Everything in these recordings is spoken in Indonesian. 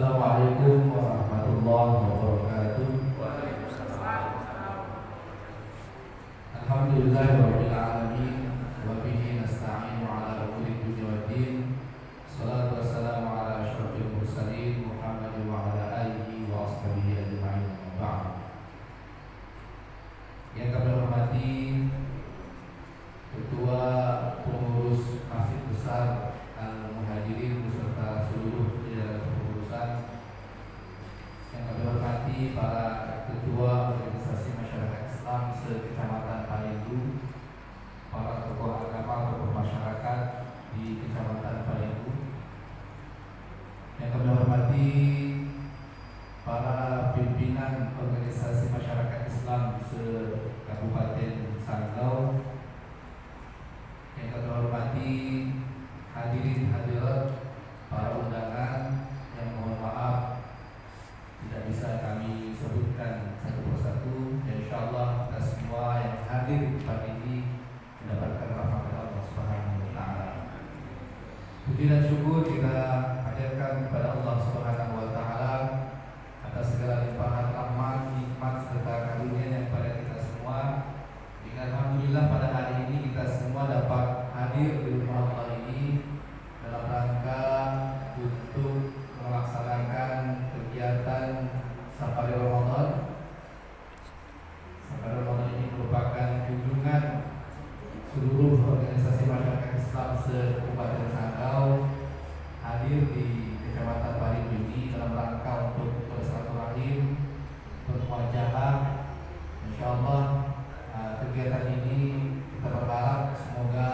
Assalamualaikum warahmatullahi wabarakatuh. Alhamdulillahirabbil alamin wa bihi nasta'inu ala umuri dunya waddin. Shalatu wassalamu ala asyrofil mursalin Muhammadin wa ala alihi wa ashabihi ajma'in. Ba'd. Yang kami hormati Ketua Pengurus Masjid Besar Al-Muhajirin beserta seluruh jajaran kepengurusan, yang kami hormati para ketua organisasi masyarakat Islam se-Kecamatan Palendu, para tokoh agama, tokoh masyarakat di Kecamatan Palendu, yang kami hormati para pimpinan organisasi masyarakat Islam se-Kabupaten Sanggau, yang kami hormati hadirin hadirat, para undangan yang mohon maaf tidak bisa kami sebutkan satu persatu. Insyaallah kita semua yang hadir pagi ini mendapatkan rahmat Allah Subhanahu wa taala. Puji dan syukur kita hadirkan kepada Allah Subhanahu wa taala atas segala limpahan rahmat, nikmat serta karunia yang pada kita semua. Dengan alhamdulillah pada hari ini kita semua dapat hadir di rumah Allah ini dalam rangka untuk melaksanakan kegiatan Safari Ramadan. Safari Ramadan ini merupakan kunjungan seluruh organisasi masyarakat Islam se-Kabupaten Sanggau hadir di Kecamatan Palendu ini dalam rangka untuk bersilaturahim, bermuajahah. Insyaallah kegiatan ini kita berharap semoga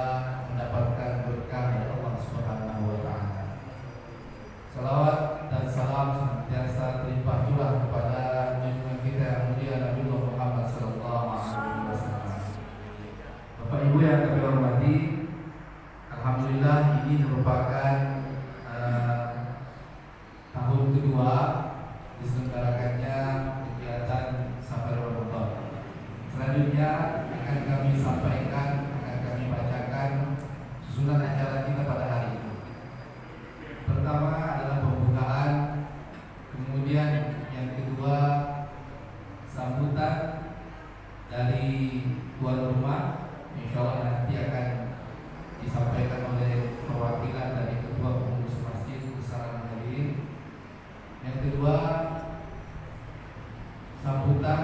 mendapatkan berkah dari Allah Subhanahu wa taala. Salawat dan salam senantiasa terlimpah curah kepada junjungan kita yang mulia Nabi Muhammad sallallahu alaihi wasallam. Bapak Ibu yang kami hormati, alhamdulillah ini merupakan tahun kedua diselenggarakannya kegiatan Safari Ramadan. Selanjutnya akan kami sampaikan, akan kami bacakan susunan acara kita pada hari ini. Pertama adalah pembukaan, kemudian yang kedua sambutan dari tuan rumah. Insyaallah nanti akan disampaikan oleh perwakilan dari Ketua Pengurus Masjid Besar Al-Muhajirin. Yang kedua sambutan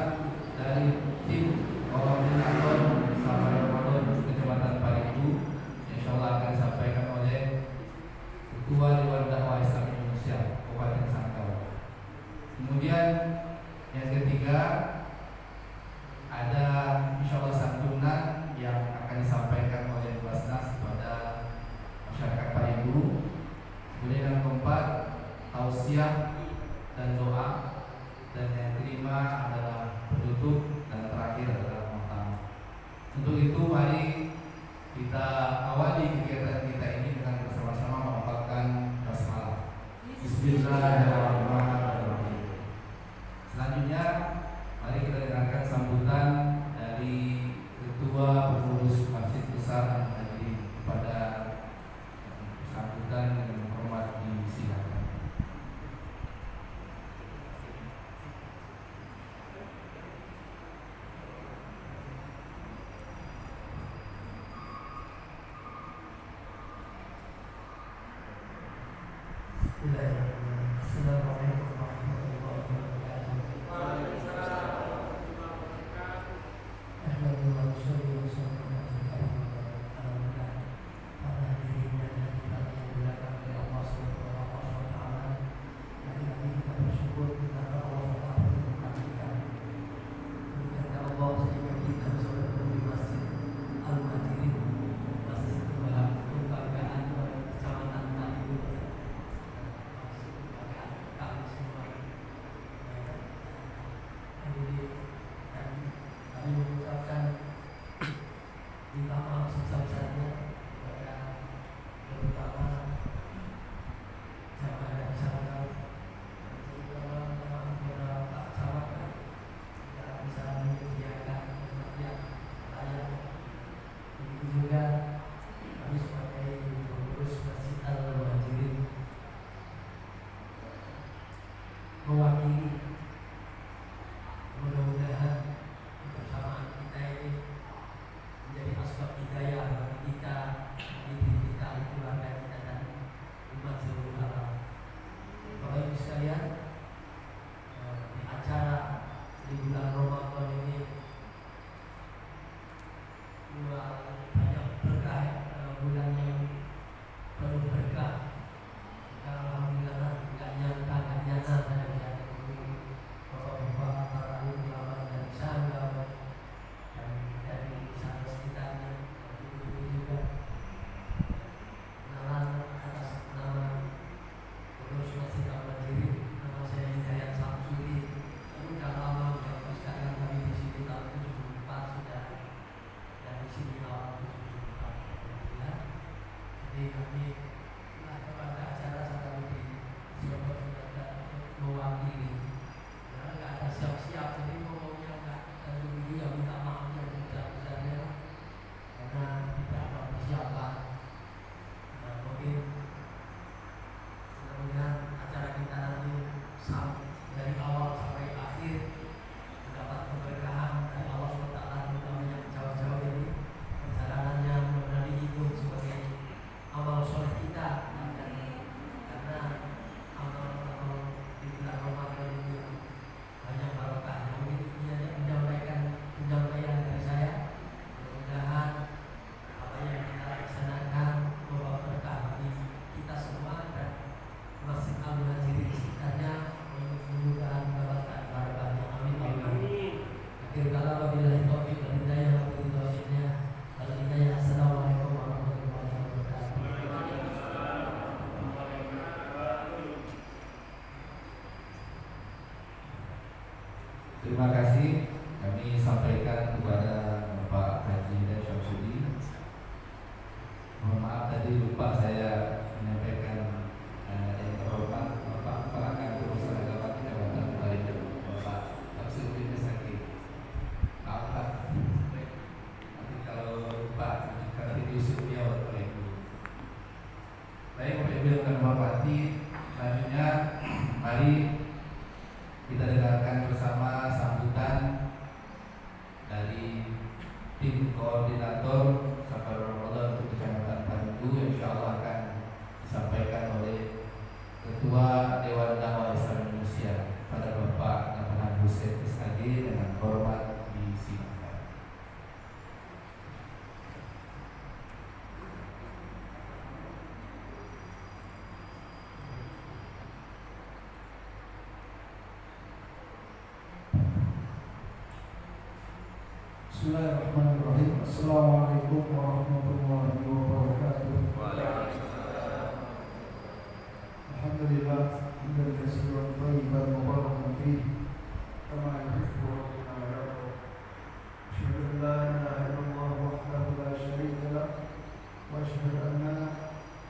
dari tim koordinator Safari Ramadan Kecamatan Palendu, insyaallah akan disampaikan oleh Ketua Dewan Dakwah Islam Indonesia Kabupaten Sanggau. Kemudian yang ketiga ada insyaallah santunan yang akan disampaikan oleh Basnas kepada masyarakat Palendu. Kemudian yang keempat tausiah dan doa, dan yang kelima adalah penutup, dan terakhir adalah muktamar. Untuk itu mari kita awali kegiatan kita ini dengan bersama-sama melafalkan basmalah. Bismillahirrahmanirrahim. Selanjutnya mari kita dengarkan sambutan dari Ketua Pengurus Masjid Besar Al-Muhajirin. Kepada sambutan yang hormat disilakan. Bismillahirrahmanirrahim. mewakili. Mudah-mudahan kebersamaan kita ini menjadi asbab hidayah bagi kita, bagi diri kita, keluarga kita dan umat seluruh alam. Bapak Ibu sekalian, di acara di bulan Ramadan ini banyak berkah, bulan yang penuh berkah. Alhamdulillah, nggak nyangka saya bisa ketemu bapak-bapak para ulama dari Sanggau dan dari sana sekitarnya, ibu-ibu juga. Kenalan atas nama Pengurus Masjid Al-Mandiri, nama saya Hidayat Samsuri. Sudah lama bapak sekalian kami di sini tahun 74 sudah, dan di sini awal 74. Alhamdulillah. Jadi kami pada acara sekali di siapa sudah mewakili. Karena nggak ada siap-siap, jadi ngomongnya nggak dulu ya, minta maaf yang besar-besarnya karena tidak ada persiapan. Nah, mungkin mudah-mudahan acara kita nanti dari awal sampai akhir mendapat keberkahan dari Allah SWT, terutama yang jauh-jauh ini perjalanannya mudah-mudahan dihitung sebagai amal soleh kita, karena amal-amal di bulan Ramadan ini banyak barokahnya. Mungkin ini hanya penyampaian dari saya. Mudah-mudahan apa yang kita laksanakan membawa berkah bagi kita semua dan Masjid Al-Mandiri di sekitarnya, mudah-mudahan mendapatkan barokahnya. Amin. Akhir kata wabillahi taufiq wal hidayah wa billahi taufiqnya. Assalamualaikum warahmatullahi wabarakatuh. Terima kasih kami sampaikan kepada Bapak Haji dan Syamsudi. Mohon maaf tadi lupa saya menyampaikan yang terhormat Bapak Kepala Kantor Urusan Agama Kecamatan Balikan, Bapak Syamsudi Sakit. Maaf Pak, nanti kalau lupa nanti diusir beliau oleh Ibu. Baik Bapak Ibu yang kami hormati, selanjutnya mari kita dengarkan bersama sambutan dari tim koordinator Safar Ramadan untuk Kecamatan Parindu yang insyaallah akan disampaikan oleh Ketua Dewan Dakwah Islam Indonesia pada Bapak Nafhan Hussein SAG dengan hormat disilakan. Bismillahirrahmanirrahim. Assalamualaikum warahmatullahi wabarakatuh. Alhamdulillah, hamdan katsiran thayyiban mubarakan fihi kama yuhibbu rabbuna wa yarda. Asyhadu an la ilaha illallah wahdahu la syarika lah wa asyhadu anna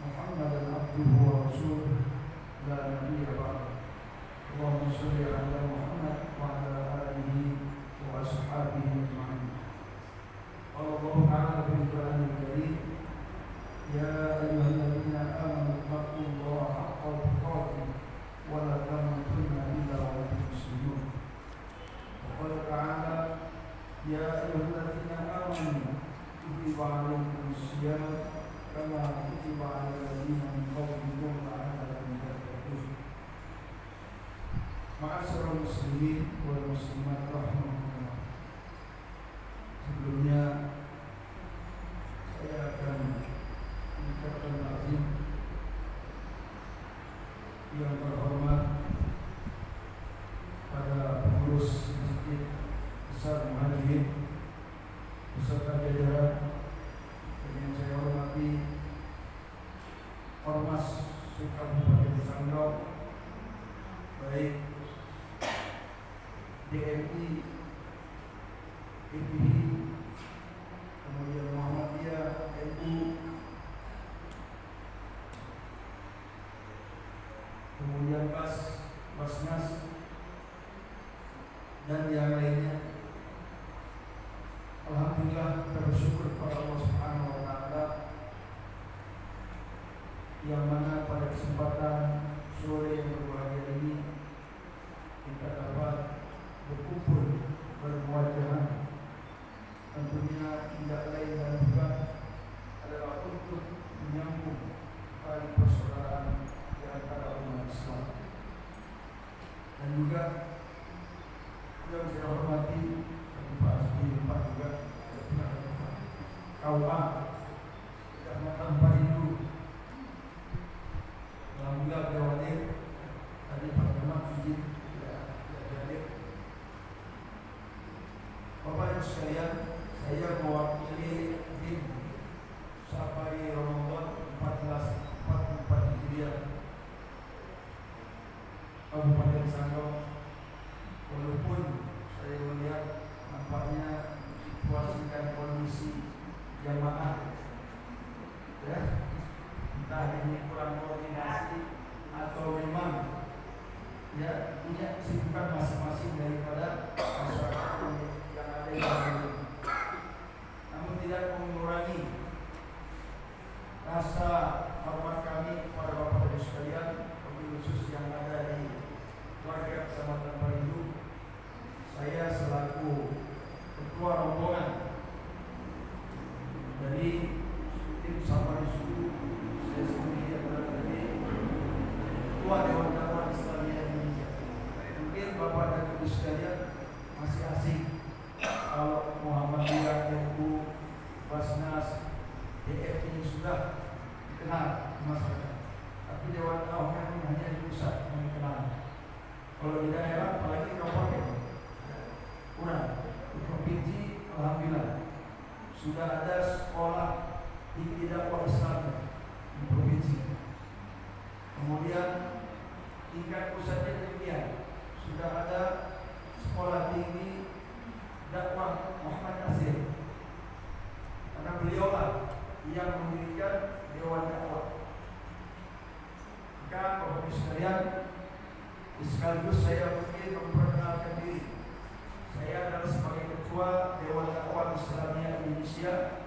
Muhammadan abduhu wa rasuluh la nabiyya ba'dahu. Allahumma shalli ala Muhammad wa ala alihi wa ashabihi ajma'in. Allah Ta'ala fil Qur'anil Karim, ya ayyuhalladzina amanu taqullaha haqqa tuqatih wa la tamutunna illa wa antum muslimun. Wa qala ta'ala, ya ayyuhalladzina amanu kutiba 'alaikumus shiyam kama kutiba 'alal ladzina min qablikum la'allakum tattaqun. Ma'asyiral muslimin wal muslimat rahimakumullah. Sebelumnya saya akan mengucapkan takzim yang terhormat pada pengurus Masjid Besar Muhajirin beserta jajaran, dan yang saya hormati Ormas Kabupaten Sanggau, baik DMI, IPI, kemudian Muhammadiyah, NU, kemudian Basnas, dan yang lainnya. Alhamdulillah, kita bersyukur kepada Allah Subhanahu wa Ta'ala yang mana pada kesempatan sore yang berbahagia ini juga yang saya hormati Pak Asbi Pak juga KUA Kecamatan Paridu. Alhamdulillah beliau hadir. Tadi Pak Camat izin tidak hadir. Bapak Ibu sekalian, saya mewakili tim Safari Ramadan 1444 Hijriah Kabupaten Sanggau. Walaupun saya melihat nampaknya situasi dan kondisi jamaah ya, entah ini kurang koordinasi atau memang ya punya kesibukan masing-masing daripada masyarakat yang ada di dalam. Namun tidak mengurangi rasa hormat kami kepada Bapak Ibu sekalian, wabil khusus yang ada di warga Kecamatan Paridu. Saya selaku ketua rombongan dari tim Safari Suku, saya sendiri adalah dari ketua Dewan Dakwah Islamiyah Indonesia. Mungkin Bapak dan Ibu sekalian masih asing kalau Muhammadiyah, NU, Basnas, DF ini sudah dikenal di masyarakat. Tapi Dewan Dakwah ini hanya di pusat yang dikenal. Kalau di daerah, apalagi kabupaten, kurang. Di provinsi, alhamdulillah sudah ada sekolah tinggi dakwah Islam di provinsi. Kemudian tingkat pusatnya demikian, sudah ada sekolah tinggi dakwah Muhammad Nasir. Karena beliaulah yang mendirikan Dewan Dakwah. Maka Bapak Ibu sekalian, sekaligus saya mungkin memperkenalkan diri. Saya adalah sebagai ketua Dewan Dakwah Islamiyah Indonesia.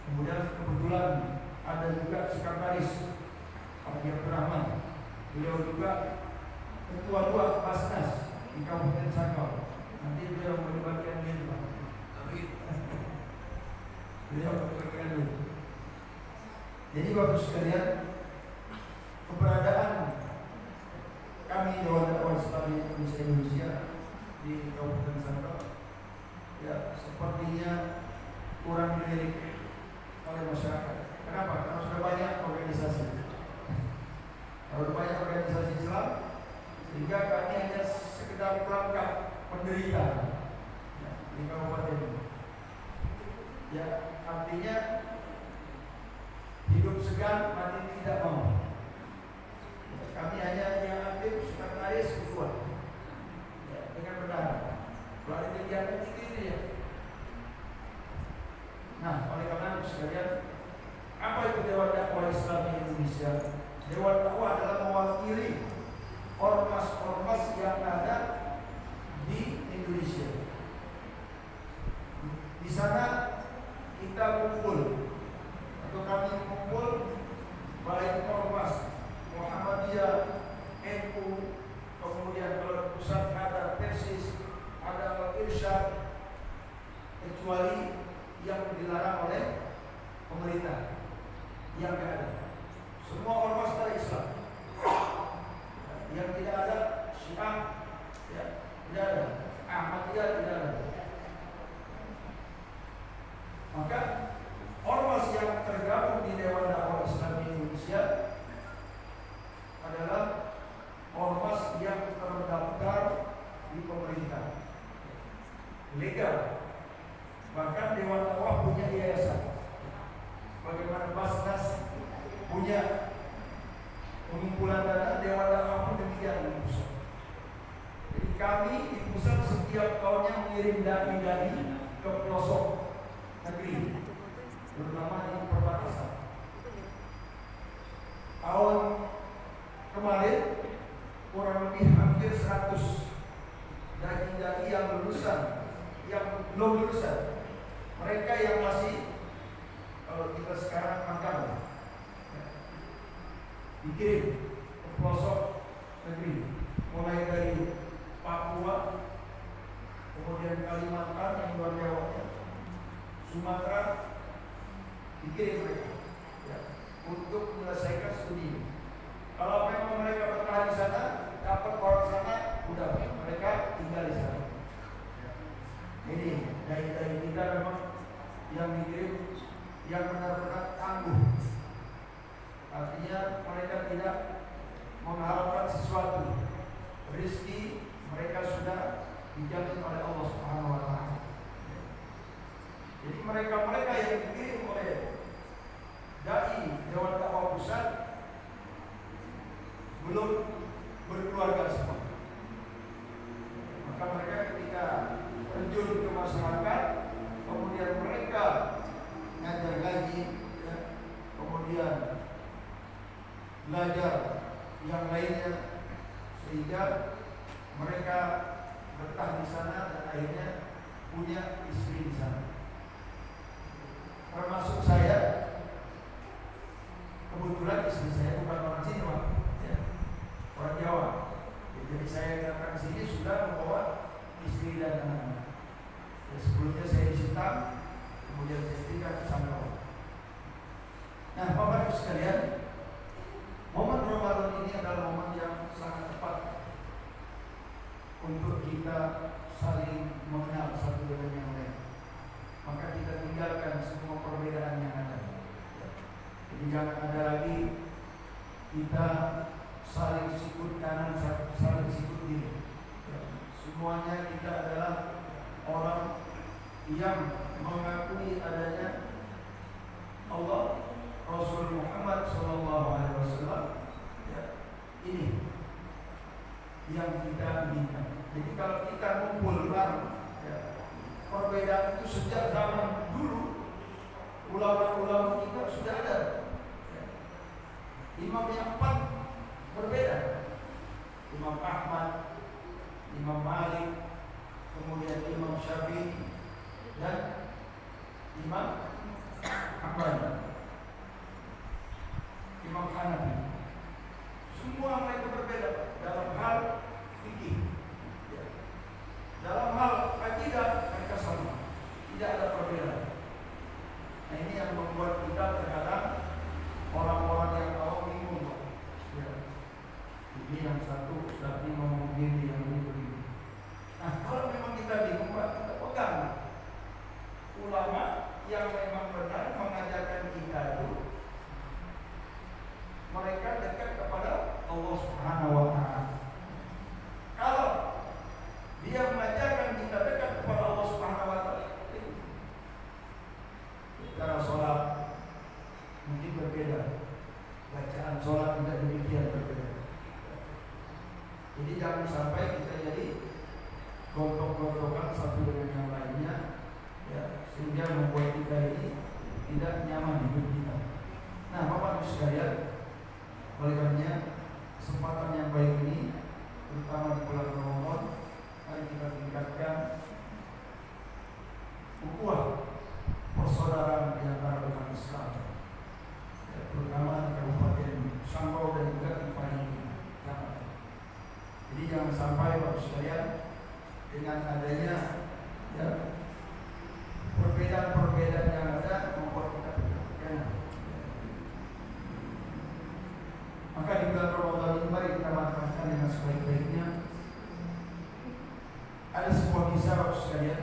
Kemudian kebetulan ada juga sekretaris Pak Abdul Rahman. Beliau juga ketua dua Basnas di Kabupaten Sanggau. Nanti beliau melibatkan diri Pak. Beliau melibatkan diri. Jadi Bapak sekalian, keberadaan kami Dewan Dakwah Islamiyah Indonesia di Kabupaten Sanggau ya sepertinya kurang dilirik oleh masyarakat. Kenapa? Karena sudah banyak organisasi. Kalau banyak organisasi Islam, sehingga kami hanya sekedar pelengkap penderita ya, di kabupaten ini. Ya artinya hidup segan mati tidak mau. Kami hanya yang aktif sekretaris ketua ya, dengan bendahara. Melalui kegiatan ini ya. Nah, oleh karena itu sekalian, apa itu Dewan Dakwah Islam Indonesia? Dewan Dakwah adalah mewakili ormas-ormas yang ada di Indonesia. Di sana kita kumpul atau kami kumpul baik ormas Muhammadiyah, NU, kemudian kalau pusat ada Persis, ada Irsyad, kecuali yang dilarang oleh pemerintah yang tidak ada. Semua ormas dari Islam. Yang tidak ada Syiah, ya, tidak ada. Ahmadiyah tidak ada. Maka ormas yang tergabung di Dewan Dakwah Islam Indonesia adalah ormas yang terdaftar di pemerintah, legal. Bahkan Dewan Dakwah punya yayasan, bagaimana Basnas punya pengumpulan dana, Dewan Dakwah pun demikian di pusat. Jadi kami di pusat setiap tahunnya mengirim dai-dai ke pelosok negeri, terutama di perbatasan. Tahun kemarin kurang lebih hampir 100 dai-dai yang lulusan, yang belum lulusan, mereka yang masih, kalau kita sekarang magang, dikirim ke pelosok negeri, mulai dari Papua, kemudian Kalimantan yang luar Jawa, Sumatera, dikirim mereka ya, untuk menyelesaikan studi. Kalau memang mereka bertahan di sana, dapat orang sana, udah Dai-dai kita memang yang dikirim yang benar-benar tangguh. Artinya mereka tidak mengharapkan sesuatu. Rezeki mereka sudah dijamin oleh Allah Subhanahu wa taala. Jadi mereka-mereka yang dikirim oleh dai Dewan Dakwah Pusat belum berkeluarga semua. Maka mereka ketika terjun ke masyarakat, kemudian mereka ngajar ngaji, ya, kemudian belajar yang lainnya, sehingga mereka betah di sana dan akhirnya punya istri di sana. Termasuk saya, kebetulan istri saya bukan orang sini, Pak, ya, orang Jawa. Jadi saya datang ke sini sudah membawa istri dan anak-anak. Ya, sebelumnya saya di Sintang, kemudian saya pindah ke Sanggau. Nah, Bapak Ibu sekalian, momen Ramadan ini adalah momen yang sangat tepat untuk kita saling mengenal satu dengan yang lain. Maka kita tinggalkan semua perbedaan yang ada. Jadi jangan ada lagi kita saling sikut kanan, saling sikut kiri. Semuanya kita adalah orang yang mengakui adanya Allah, Rasul Muhammad SAW. Ya, ini yang kita minta. Jadi kalau kita kumpul bareng, ya, perbedaan itu sejak zaman dulu ulama-ulama kita sudah ada. Ya. Imam yang 4 berbeda. Imam Ahmad, Imam Malik, kemudian Imam Syafi'i dan Imam Ahmad, Imam Hanafi. Semua mereka berbeda dalam hal fikih. Ya. Dalam hal akidah mereka sama, tidak ada perbedaan. Nah, ini yang membuat kita terkadang orang-orang yang awam bingung. Ya. Ini yang satu tapi ngomong begini, yang ini begini. Nah, kalau memang kita bingung, Pak, kita pegang ulama yang memang benar mengajarkan kita itu. Mereka dekat kepada Allah Subhanahu wa taala. Kalau dia mengajarkan kita dekat kepada Allah Subhanahu wa taala, cara sholat mungkin berbeda, bacaan sholat tidak demikian berbeda. Jadi jangan sampai kita jadi gontok-gontokan satu dengan yang lainnya, ya, sehingga membuat kita ini tidak nyaman hidup kita. Nah, Bapak Ibu sekalian, oleh karenanya kesempatan yang baik ini, terutama di bulan Ramadan, mari kita tingkatkan ukhuwah persaudaraan di antara umat Islam, ya, terutama di Kabupaten Sanggau dan juga di Paniai. Jadi jangan sampai Bapak sekalian dengan adanya, ya, perbedaan-perbedaan yang ada membuat kita berkhianat. Maka di bulan Ramadan ini mari kita manfaatkan dengan sebaik-baiknya. Ada sebuah kisah Bapak sekalian,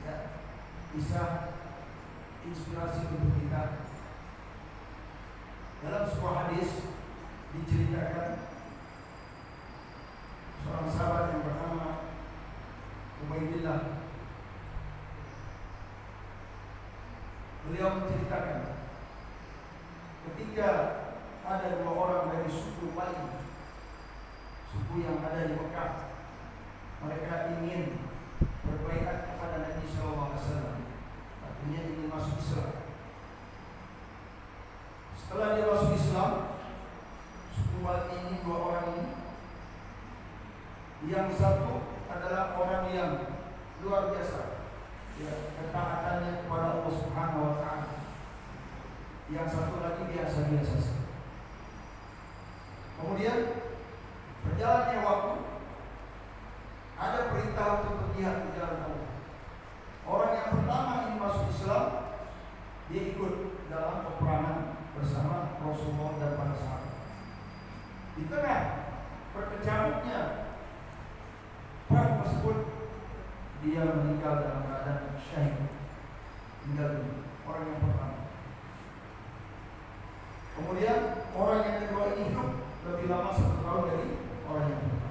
ya, kisah inspirasi untuk kita. Dalam sebuah hadis diceritakan seorang sahabat yang bernama Ubaidillah. Beliau menceritakan ketika ada 2 orang dari suku lain, suku yang ada di Mekah, mereka ingin berbaiat kepada Nabi SAW, artinya ingin masuk Islam. Setelah dia masuk Islam, suku Bani ini, 2 orang ini, yang satu adalah orang yang luar biasa, ya, ketaatannya kepada Allah Subhanahu wa taala. Yang satu lagi biasa-biasa saja. Kemudian berjalannya waktu, ada perintah untuk berjihad di jalan Allah. Orang yang pertama ini masuk Islam, dia ikut dalam peperangan bersama Rasulullah dan para sahabat. Di tengah berkecamuknya perang tersebut, dia meninggal dalam keadaan syahid, meninggal dunia. Orang yang pertama. Kemudian orang yang kedua ini hidup lebih lama 1 tahun dari orang yang pertama.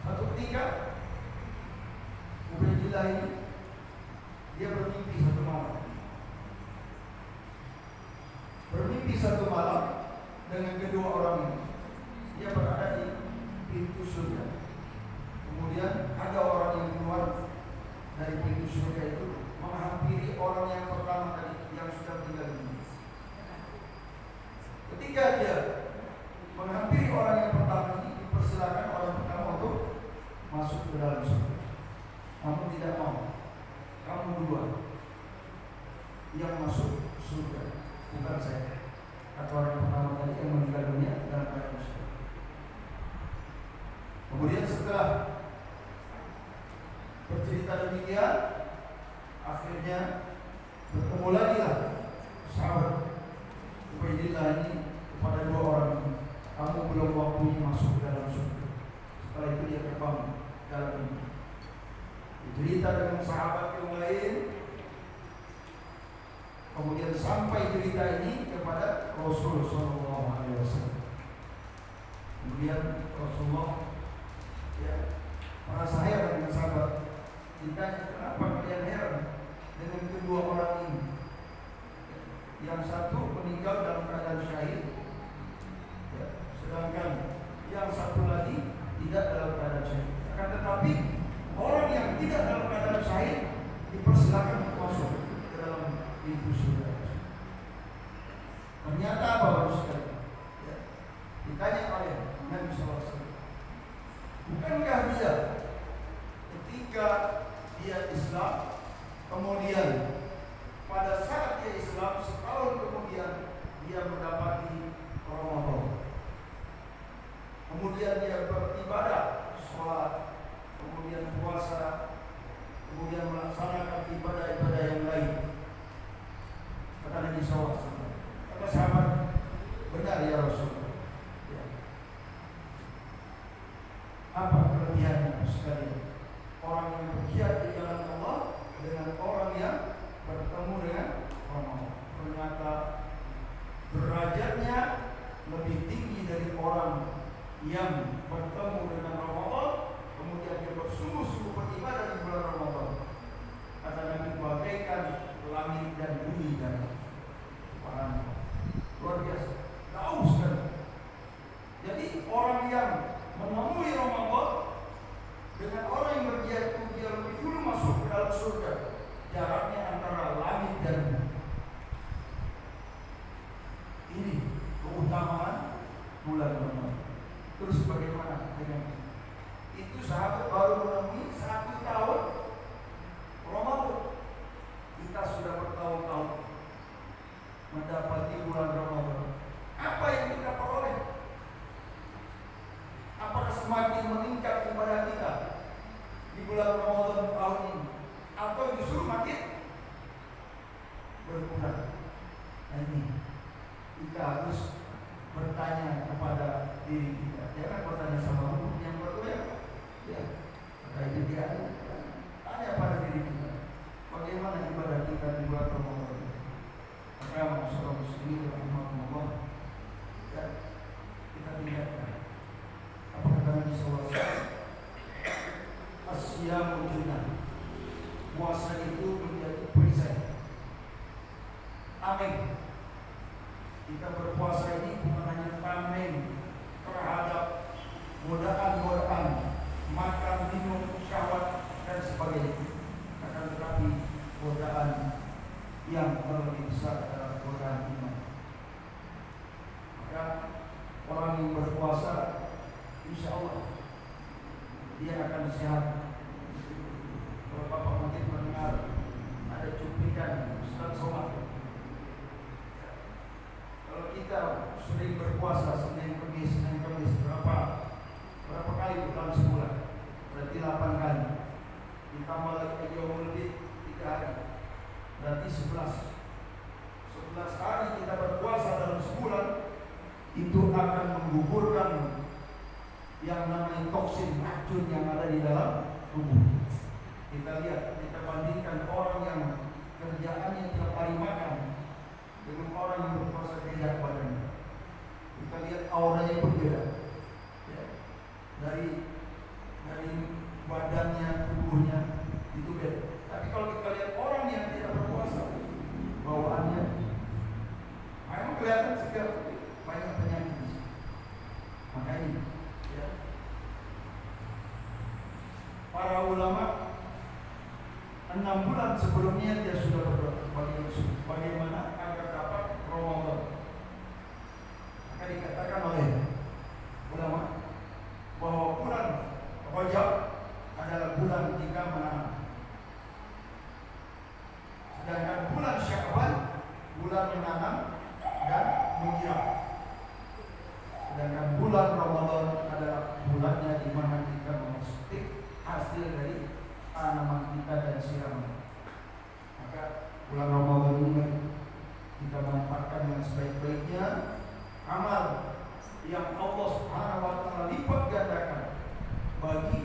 Satu ketika Ubaidillah ini dia bermimpi satu malam. Bermimpi satu malam dengan kedua orang ini. Dia berada di pintu surga. Kemudian ada orang yang keluar dari pintu surga itu menghampiri orang yang pertama tadi yang sudah meninggal dunia. Ketika dia menghampiri orang yang pertama ini, dipersilakan orang pertama untuk masuk ke dalam surga. Namun tidak mau. Kamu duluan yang masuk surga, bukan saya. Kata orang pertama tadi yang meninggal dunia dalam keadaan surga. Kemudian setelah bercerita demikian, akhirnya bertemu lagi lah sahabat Ubaidillah ini kepada dua orang ini. Kamu belum waktunya masuk ke dalam surga. Setelah itu dia terbang dalam mimpi. Cerita dengan sahabat yang lain. Kemudian sampai cerita ini kepada Rasul Sallallahu Alaihi Wasallam. Kemudian Rasulullah merasa heran dengan sahabat. Ditanya, kenapa kalian heran dengan kedua orang ini? Yang satu meninggal dalam keadaan syahid, sedangkan yang satu lagi tidak dalam keadaan syahid. Akan tetapi orang yang tidak dalam keadaan syahid dipersilakan untuk masuk ke dalam pintu surga. Ternyata apa harus sekali? Ditanya oleh Nabi SAW, bukankah dia ketika dia Islam, kemudian pada saat dia Islam setahun kemudian dia mendapati Ramadan, kemudian dia beribadah, sholat, kemudian puasa, kemudian melaksanakan ibadah-ibadah yang lain. Kata Nabi SAW, kata sahabat, benar ya Rasul. Ya. Apa kelebihannya sekali orang yang berjihad di jalan Allah dengan orang yang bertemu dengan Ramadan? Ternyata derajatnya lebih tinggi dari orang yang bertemu dengan Ramadan kemudian dia bersungguh-sungguh beribadah di bulan Ramadan. Kata Nabi, bagaikan langit dan bumi dan Subhanallah. Luar biasa, jauh sekali. Jadi orang yang menemui Ramadan dengan orang yang berjihad itu dia lebih dulu masuk ke dalam surga. Jaraknya antara langit dan bumi. Ini keutamaan bulan Ramadan. Terus bagaimana dengan itu? Sahabat baru menemui 1 tahun Ramadan. Kita sudah bertahun-tahun mendapati bulan Ramadan. Apa yang kita peroleh? Apakah semakin meningkat kepada kita di bulan Ramadan tahun ini, atau justru makin berkurang? Nah, ini kita harus bertanya kepada diri kita. Jangan bertanya sama hukum yang berbeda. Ya, itu dia. Tanya pada diri kita, bagaimana ibadah kita di bulan Ramadan? Maka masyarakat muslimin rahimahumullah, ya, kita tinggalkan. Apa kata Nabi SAW? Asyamu junnah. Puasa itu menjadi perisai. Amin. Kita berpuasa ini bukan hanya tameng terhadap godaan-godaan makan, minum, syahwat dan sebagainya, akan tetapi godaan yang lebih besar adalah godaan iman. Maka orang yang berpuasa, insya Allah dia akan sehat. Kalau Bapak mungkin mendengar ada cuplikan Ustaz Somad, kalau kita sering berpuasa Senin Kamis berapa kali dalam sebulan? Berarti 8 kali. Ditambah lagi Yaumul Bid 3 hari. Berarti 11 hari kita berpuasa dalam sebulan. Itu akan menggugurkan yang namanya toksin, racun yang ada di dalam tubuh. Kita lihat, kita bandingkan orang yang kerjaannya tiap hari makan dengan orang yang berpuasa tidak badannya. Kita lihat auranya berbeda. Ya. Dari badannya, tubuhnya itu beda. Tapi kalau kita lihat orang yang tidak berpuasa, bawaannya memang kelihatan segala banyak penyakit. Makanya ya, para ulama 6 bulan sebelumnya dia sudah berdoa bagaimana agar dapat Ramadan. Maka dikatakan oleh ulama bahwa bulan Rajab adalah bulan 3 menanam. Sedangkan bulan Sya'ban bulan menanam dan menyiram. Sedangkan bulan Ramadan adalah bulannya di mana kita memetik hasil dari tanaman kita dan siraman. Maka bulan Ramadan ini kita manfaatkan dengan sebaik-baiknya amal yang Allah Subhanahu wa taala lipat gandakan bagi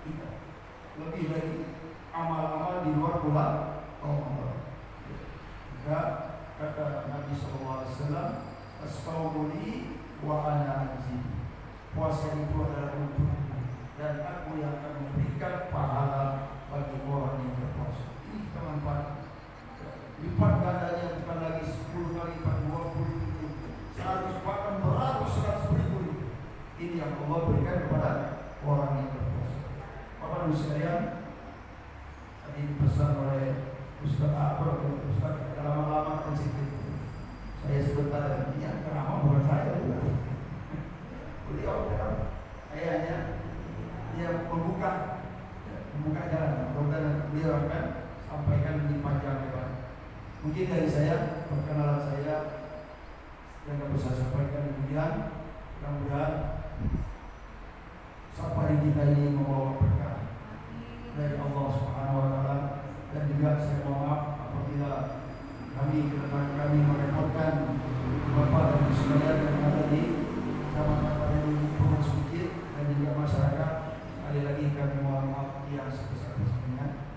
kita. Lebih dari amal-amal di luar bulan Ramadan. Maka kata Nabi sallallahu alaihi wasallam, "As-shaumu li wa ana ajzi." Puasa itu adalah untukku dan aku yang akan memberikan pahala bagi orang yang berpuasa. Ini kita manfaatkan. Lipat gandanya bukan lagi 10 kali lipat, 20 ribu, 100, bahkan beratus-ratus ribu. Ini yang Allah berikan kepada orang yang berpuasa. Bapak Ibu sekalian, tadi dipesan oleh Ustaz Akbar, Ustaz lama-lama konsistensi. Saya sebentar ini yang kenapa bukan saya juga. Beliau ayahnya dia membuka jalan. Kemudian beliau akan sampaikan di panjang lebar. Mungkin dari saya, perkenalan saya yang dapat saya sampaikan kemudian mudah-mudahan sapaan kita ini membawa berkah dari Allah Subhanahu wa taala. Dan juga saya mohon maaf apabila kami merepotkan Bapak dan Ibu sekalian yang ada di kecamatan Purwosuci dan juga masyarakat. Sekali lagi kami mohon maaf yang sebesar-besarnya.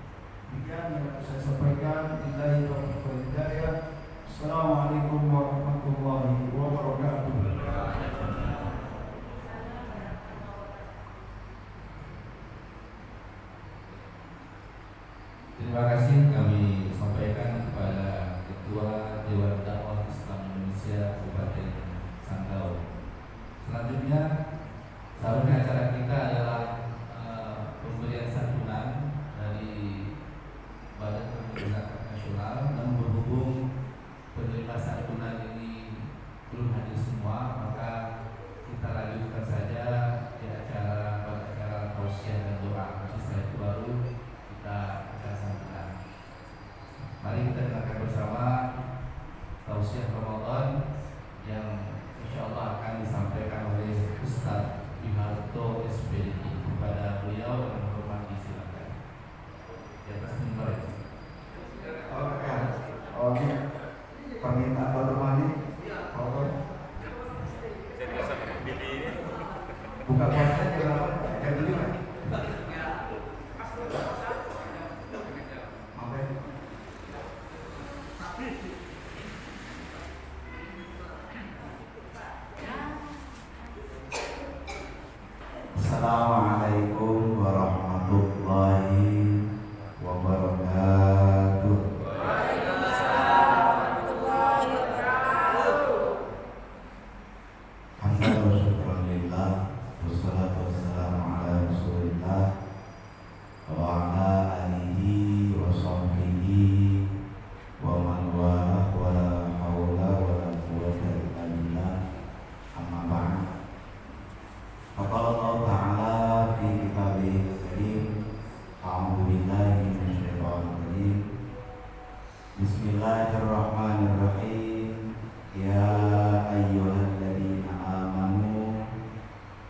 Demikian yang dapat saya sampaikan. Billahi taufiq wal hidayah. Assalamualaikum warahmatullahi wabarakatuh. Terima kasih kami sampaikan kepada Ketua Dewan Dakwah Islam Indonesia Kabupaten Sanggau. Selanjutnya, selanjutnya acara kita adalah pemberian santunan dari Badan Pemerintah Zakat Nasional. Namun berhubung penerima santunan ini belum hadir semua, maka kita lanjutkan saja di acara tausiah dan doa. Nanti setelah itu baru kita akan santunan. Mari kita dengarkan bersama tausiah Ramadan yang insyaallah akan disampaikan oleh Ustaz Biharto SPDI. Kepada beliau dengan hormat disilakan. Di atas mimbar. Oke. Permintaan Pak Rumani. Buka puasa berapa? Jam 5. Assalamualaikum warahmatullahi wabarakatuh. Alhamdulillah wa syukurillah, wassalatu wassalamu ala Rasulillah wa ala alihi wa sahbihi wa man walah wa la hawla wa la quwwata illa billah. Amma ba'd. Qala Allah Ta'ala fi kitabihil karim. A'udzu billahi minasyaitonir rajim. Bismillahirrahmanirrahim. Ya ayyuhalladzina amanu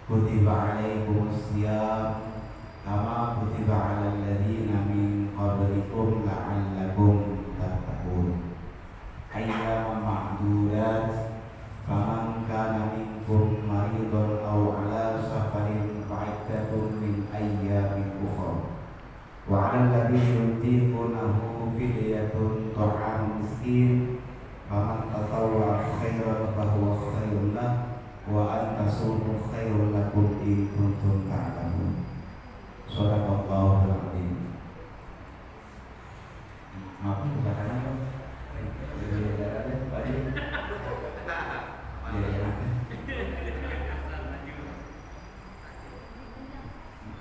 kutiba alaikumusiyam kama kutiba alal ladzina min qablikum la'allakum tattaqun. Ayyaman ma'dudat. Faman kana minkum maridun aw ala safarin fa'iddatun min ayyamin ukhra. Wa 'alal ladzina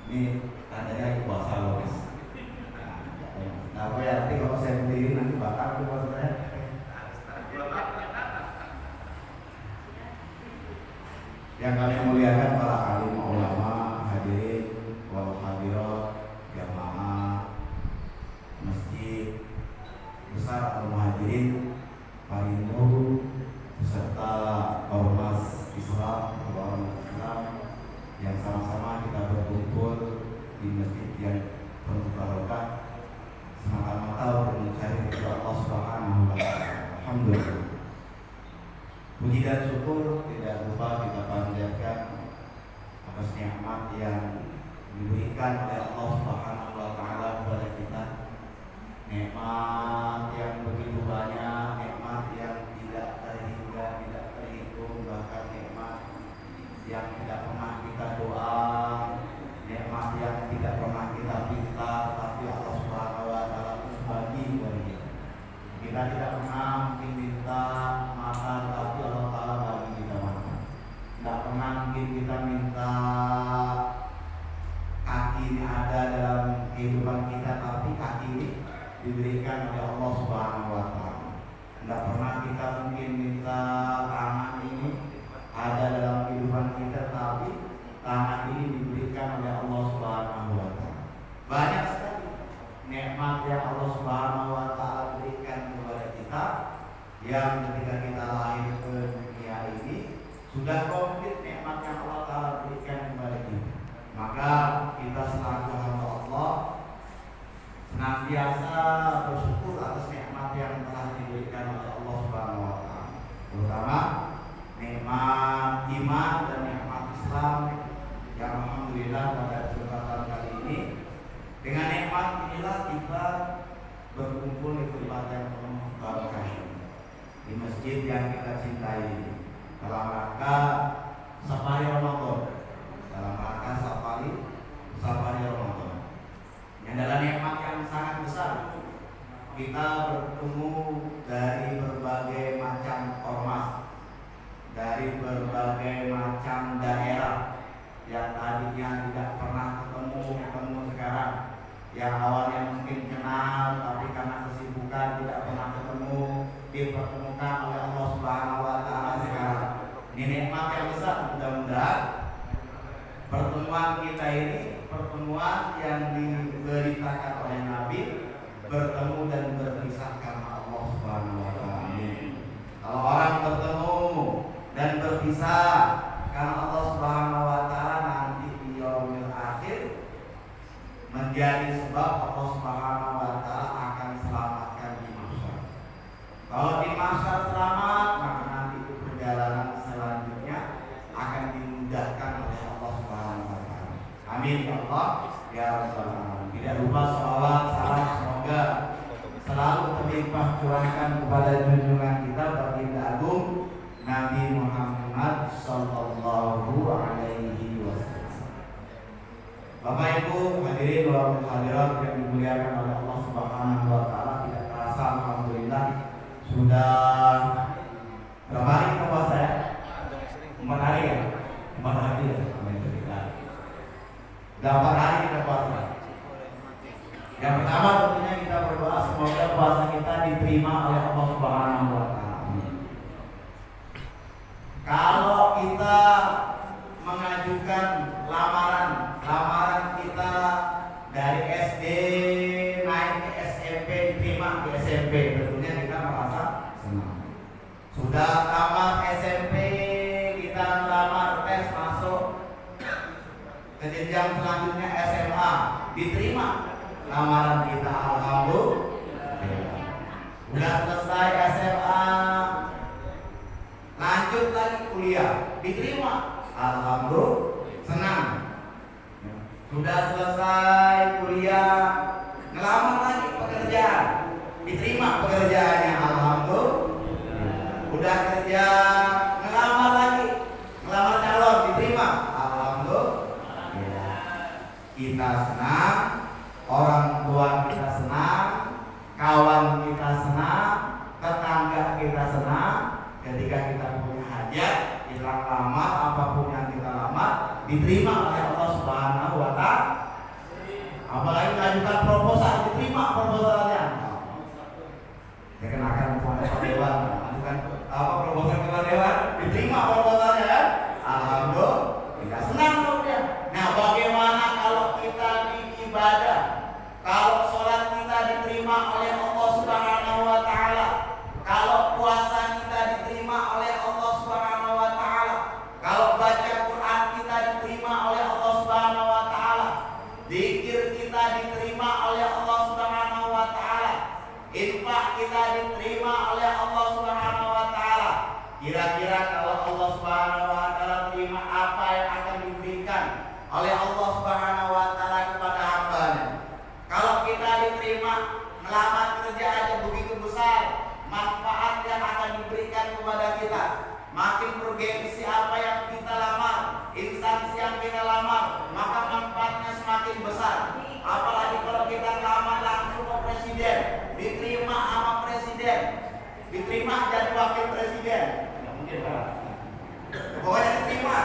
Ini tandanya puasa loh guys. Nah, berarti kalau saya berdiri nanti bakar tuh puasa saya. Yang kami muliakan para alim ulama, hadirin wal hadirat, jamaah masjid besar al-muhajirin, Parindo, beserta ormas Islam, ormas Islam yang sama-sama kita berkumpul di masjid yang penuh barokah semata-mata untuk mencari ridha Allah Subhanahu wa taala. Alhamdulillah. Puji dan syukur tidak lupa kita panjatkan atas nikmat yang diberikan oleh Allah Subhanahu wa taala kepada kita. Nikmat yang begitu banyak, nikmat yang tidak terhingga, tidak terhitung, bahkan nikmat yang tidak pernah kita doa, nikmat yang tidak pernah kita minta, tapi Allah Subhanahu wa taala terus bagi kepada kita. Kita tidak pernah mungkin minta makan, tapi Allah taala bagi kita makan. Tidak pernah mungkin kita minta kaki ini ada dalam kehidupan kita, tapi kaki ini diberikan oleh Allah Subhanahu wa taala. Tidak pernah kita mungkin minta tangan ini ada dalam kehidupan kita, tapi tangan ini diberikan oleh Allah Subhanahu wa taala. Banyak sekali nikmat yang Allah Subhanahu wa taala berikan kepada kita, yang ketika kita lahir ke dunia ini sudah komplit nikmat yang Allah taala berikan kepada kita. Maka kita selaku hamba Allah senantiasa bersyukur atas nikmat yang telah diberikan oleh Allah Subhanahu wa taala, terutama nikmat iman dan nikmat Islam yang alhamdulillah pada kesempatan kali ini dengan nikmat inilah kita berkumpul di tempat yang penuh barokah di masjid yang kita cintai ini dalam rangka safari Ramadan, dalam rangka safari Ramadan. Yang adalah nikmat yang sangat besar. Kita bertemu dari berbagai macam ormas, dari berbagai macam daerah yang tadinya tidak pernah ketemu sekarang, yang awalnya mungkin kenal tapi karena kesibukan tidak pernah ketemu, dipertemukan oleh Allah Subhanahu wa taala sekarang. Ini nikmat yang besar. Mudah-mudahan pertemuan kita ini pertemuan yang diberitakan oleh Nabi, bertemu dan berpisah karena Allah Subhanahu wa taala. Kalau orang bertemu dan berpisah karena Allah Subhanahu wa taala, nanti di yaumil akhir menjadi sebab Allah Subhanahu wa taala akan selamatkan di mahsyar. Kalau di mahsyar selamat, maka nanti perjalanan selanjutnya akan dimudahkan oleh Allah Subhanahu wa taala. Amin ya Allah ya rabbal alamin. Tidak lupa sholawat salam semoga selalu terlimpah curahkan kepada junjungan kita baginda agung Nabi Muhammad sallallahu alaihi wasallam. Bapak Ibu hadirin wa hadirat yang dimuliakan oleh Allah Subhanahu wa taala, tidak terasa alhamdulillah sudah berapa hari kita puasa ya? 4 hari ya? 4 hari ya? Sudah 4 hari kita puasa. Yang pertama tentunya kita berdoa semoga puasa kita diterima oleh Allah Subhanahu wa taala. Kalau kita mengajukan lamaran kita dari SD naik ke SMP, diterima di SMP, tentunya kita merasa senang. Sudah tamat SMP, kita melamar tes masuk ke jenjang selanjutnya SMA, diterima lamaran kita, alhamdulillah. Sudah selesai SMA, lanjut lagi kuliah, diterima, alhamdulillah, senang. Sudah selesai kuliah, ngelamar lagi pekerjaan, diterima pekerjaannya, alhamdulillah. Udah kerja, ngelamar lagi, ngelamar calon, diterima, alhamdulillah. Kita senang, orang tua kita senang, kawan kita senang, tetangga kita senang. Ketika kita punya hajat, kita lamar apapun yang kita lamar, diterima oleh Allah Subhanahu Subhanahu wa Ta'ala. Apalagi mengajukan proposal, diterima proposalnya. Saya kenakan kepada Dewan, mengajukan proposal kepada Dewan, diterima proposalnya kan? Alhamdulillah, senang dong dia. Nah, bagaimana kalau kita di ibadah? Kalau sholat kita diterima oleh Allah Subhanahu wa Ta'ala, kalau puasa kita diterima oleh Allah Subhanahu wa Ta'ala, kalau baca Quran kita diterima oleh Allah Subhanahu wa Ta'ala, zikir kita diterima oleh Allah Subhanahu wa Ta'ala, infak kita diterima oleh Allah Subhanahu wa Ta'ala. Kira-kira kalau Allah Subhanahu wa Ta'ala terima, apa yang akan diberikan oleh Allah Subhanahu wa Ta'ala kepada hamba-Nya? Kalau kita diterima, melamar kerja aja begitu besar manfaat yang akan diberikan kepada kita. Makin bergengsi apa yang kita lamar, instansi yang kita lamar, maka manfaatnya semakin besar. Apalagi kalau kita lamar langsung ke presiden, diterima sama presiden, diterima jadi wakil presiden. Ya mungkin Pak. Pokoknya diterima,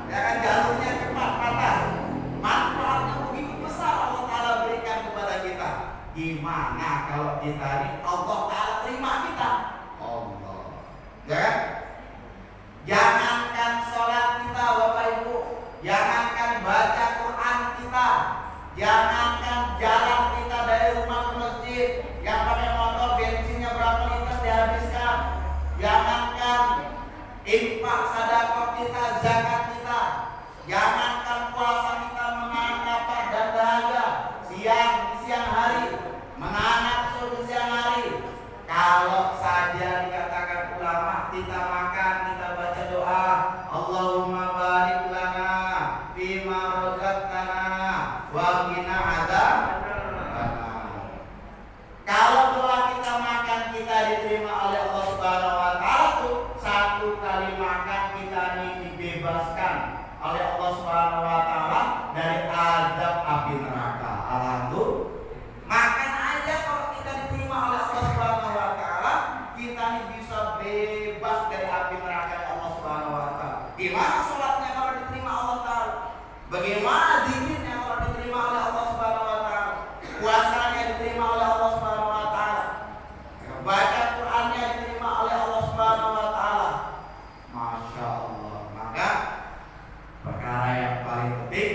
ya kan, jalurnya cepat, patas. Manfaatnya begitu besar Allah Ta'ala berikan kepada kita. Gimana kalau kita ini Allah Ta'ala terima kita? Allah, ya kan? Jangankan sholat kita Bapak Ibu, jangankan baca Quran kita, jangankan jalan kita dari rumah ke masjid, yang pakai motor bensinnya berapa liter dihabiskan, jangankan infak sedekah kita, zakat kita, jangankan puasa kita menahan lapar dan dahaga siang hari, menahan nafsu di siang hari. Kalau saja dikatakan ulama, kita makan, kita baca doa, Allahumma barik lana fima razaqtana wa qina adzabannar. Kalau doa kita makan kita diterima oleh Allah Subhanahu wa Ta'ala, tuh satu kali makan kita ini dibebaskan oleh Allah Subhanahu wa Ta'ala dari azab api neraka. Alhamdulillah. Makan aja kalau kita diterima oleh Allah Subhanahu wa Ta'ala, kita ini bisa bebas dari api neraka Allah Subhanahu wa Ta'ala. Gimana sholatnya kalau diterima Allah Ta'ala? Bagaimana zikirnya kalau diterima oleh Allah Subhanahu wa Ta'ala? Puasanya diterima oleh Allah Subhanahu wa Ta'ala. Baca Qur'annya diterima oleh Allah Subhanahu wa Ta'ala. Masya Allah. Maka perkara yang paling penting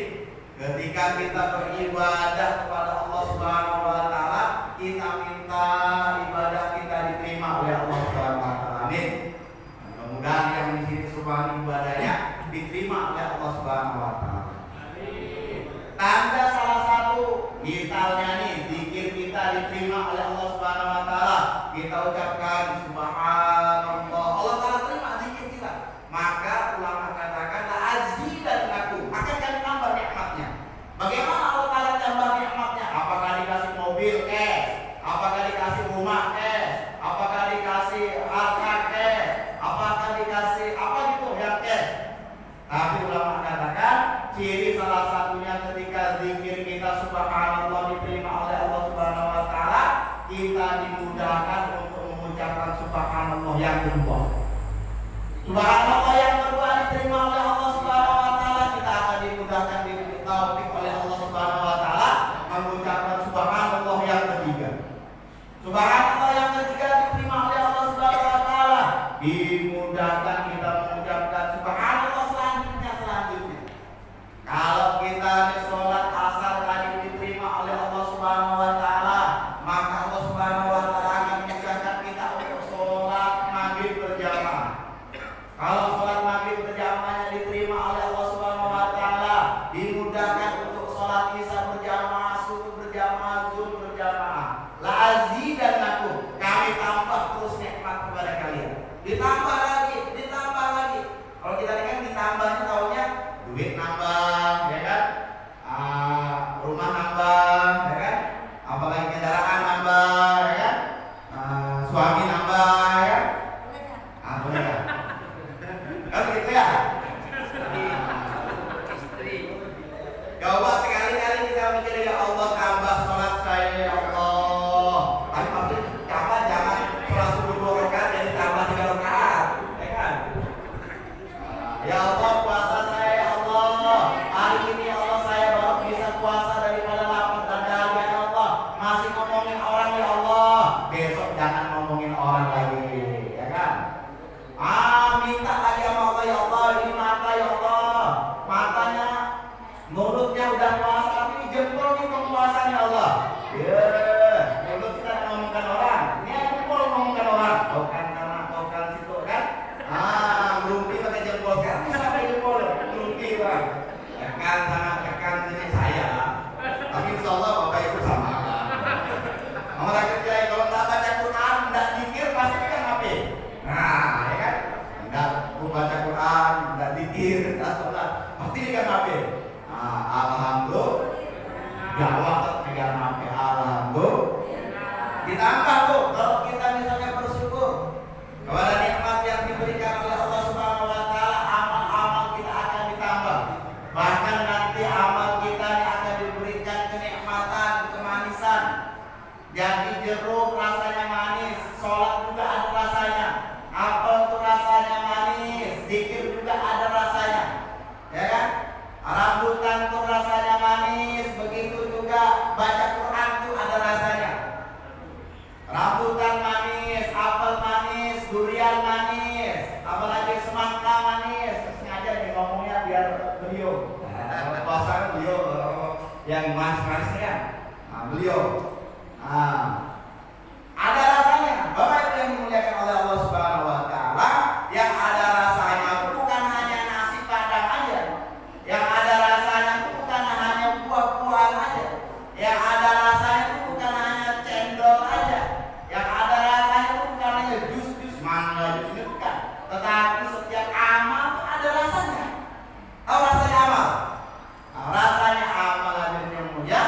ketika kita beribadah kepada Allah Subhanahu wa Ta'ala, kita minta ibadah kita diterima oleh Allah Subhanahu wa Ta'ala. Amin. Mudah-mudahan yang di sini subhanahu ibadahnya diterima oleh Allah Subhanahu wa Ta'ala. Tanda salah satu misalnya nih zikir kita diterima oleh Allah Subhanahu wa Ta'ala, kita ucapkan subhanallah, Allah Ta'ala terima zikir kita. Maka ulama katakan la azidannakum, akan kami tambah nikmatnya. Bagaimana Allah Ta'ala tambah nikmatnya? Apakah dikasih mobil apakah dikasih rumah apakah dikasih harta apakah dikasih apa gitu yang Tapi ulama katakan ciri salah satunya ketika zikir kita subhanallah diterima oleh Allah Subhanahu wa Ta'ala, kita dimudahkan untuk mengucapkan subhanallah yang kedua. Subhanallah yang kedua diterima oleh Allah Subhanahu wa Ta'ala, kita akan dimudahkan, diberi taufik oleh Allah Subhanahu wa Ta'ala mengucapkan subhanallah yang ketiga. Subhanallah yang ketiga diterima oleh Allah Subhanahu wa Ta'ala, dimudahkan kita mengucapkan subhanallah selanjutnya. Kalau kita di sholat asar tadi diterima oleh Allah Subhanahu wa Ta'ala, maka Allah Subhanahu wa Ta'ala akan memudahkan kita untuk sholat maghrib berjamaah. Kalau sholat maghrib berjamaahnya diterima oleh Allah Subhanahu wa Ta'ala, dimudahkan untuk sholat isya berjamaah, subuh berjamaah, zuhur berjamaah. La azidannakum, kami tambah terus nikmat kepada kalian. Ditambah lagi. Kalau kita kan ditambahnya taunya duit nambah, ya kan? Rumah nambah, ya kan? Apalagi kendaraan nambah, ya kan? Suami nambah, ya? Boleh kan? Kan gitu ya? Coba sekali-kali kita mikir, ya Allah tambah sholat saya, ya Allah. Tapi pasti jangan sholat subuh 2 rakaat jadi tambah 3 rakaat, ya kan? Ya Allah puasa saya, ya Allah hari ini ya Allah saya mulutnya udah puasa tapi jempol nih pempuasannya Allah. Ya, mulut kita ngomongkan orang. Ini jempol ngomongkan orang. Kau kan sana, kau kan situ kan. Ngerumpi pakai jempol kan. Bisa pakai jempol, ngerumpi bang. Tekan sana, tekan sini saya. Tapi insya Allah Bapak Ibu sama. Orang kerja kalau nggak baca Quran, nggak zikir pasti kan HP. Nah, ya kan? Nggak baca Quran, nggak zikir, nggak sholat, pasti kan HP. Nah, alhamdulillah. Jawab pegang HP, alhamdulillah. Ditambah tuh kalau kita misalnya bersyukur kepada nikmat yang diberikan oleh Allah Subhanahu Wa Taala, amal-amal kita akan ditambah. Bahkan nanti amal kita akan diberikan kenikmatan, kemanisan. Jadi jeruk rasanya manis, sholat juga ada rasanya, apel itu rasanya manis, zikir juga ada rasanya, ya kan? Rambutan itu rasanya manis, begitu juga baca Quran itu ada rasanya. Rambutan manis, apel manis, durian manis, apalagi semangka manis. Sengaja nih ngomongnya biar beliau, puasa beliau yang manis-manisnya, beliau. Ada rasanya. Bapak Ibu yang dimuliakan oleh Allah Subhanahu Wa Taala, yang ada rasanya itu bukan hanya nasi padang aja, yang ada rasanya itu bukan hanya buah-buahan aja, yang ada rasanya itu bukan hanya cendol aja, yang ada rasanya itu bukan hanya jus-jus mangga jus ini bukan, tetapi setiap amal itu ada rasanya. Tahu rasanya amal? Rasanya amal yang mulia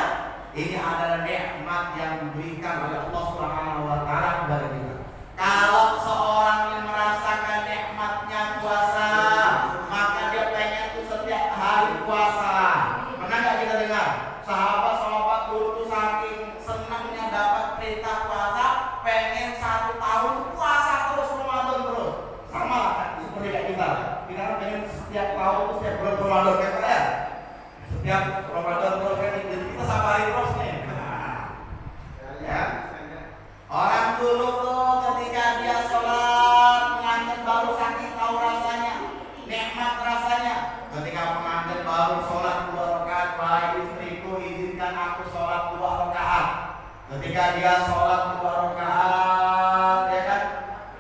ini adalah nikmat yang diberikan oleh Allah Subhanahu Wa Taala kepada kita. Kalau seorang yang merasakan nikmatnya puasa, maka dia pengen tuh setiap hari puasa. Pernah nggak kita dengar sahabat-sahabat dulu tuh saking senangnya dapat perintah puasa, pengen 1 tahun puasa terus Ramadan terus. Sama kan seperti kayak kita. Kita kan pengen setiap tahun tuh setiap bulan Ramadan kayak saya. Setiap Ramadan terus kan kita sabari terus nih. Ya. Orang dulu tuh ketika dia sholat pengantin baru sakit tahu rasanya, nikmat rasanya. Ketika pengantin baru sholat 2 rakaat, wahai istriku izinkan aku sholat 2 rakaat. Ketika dia sholat 2 rakaat, ya kan,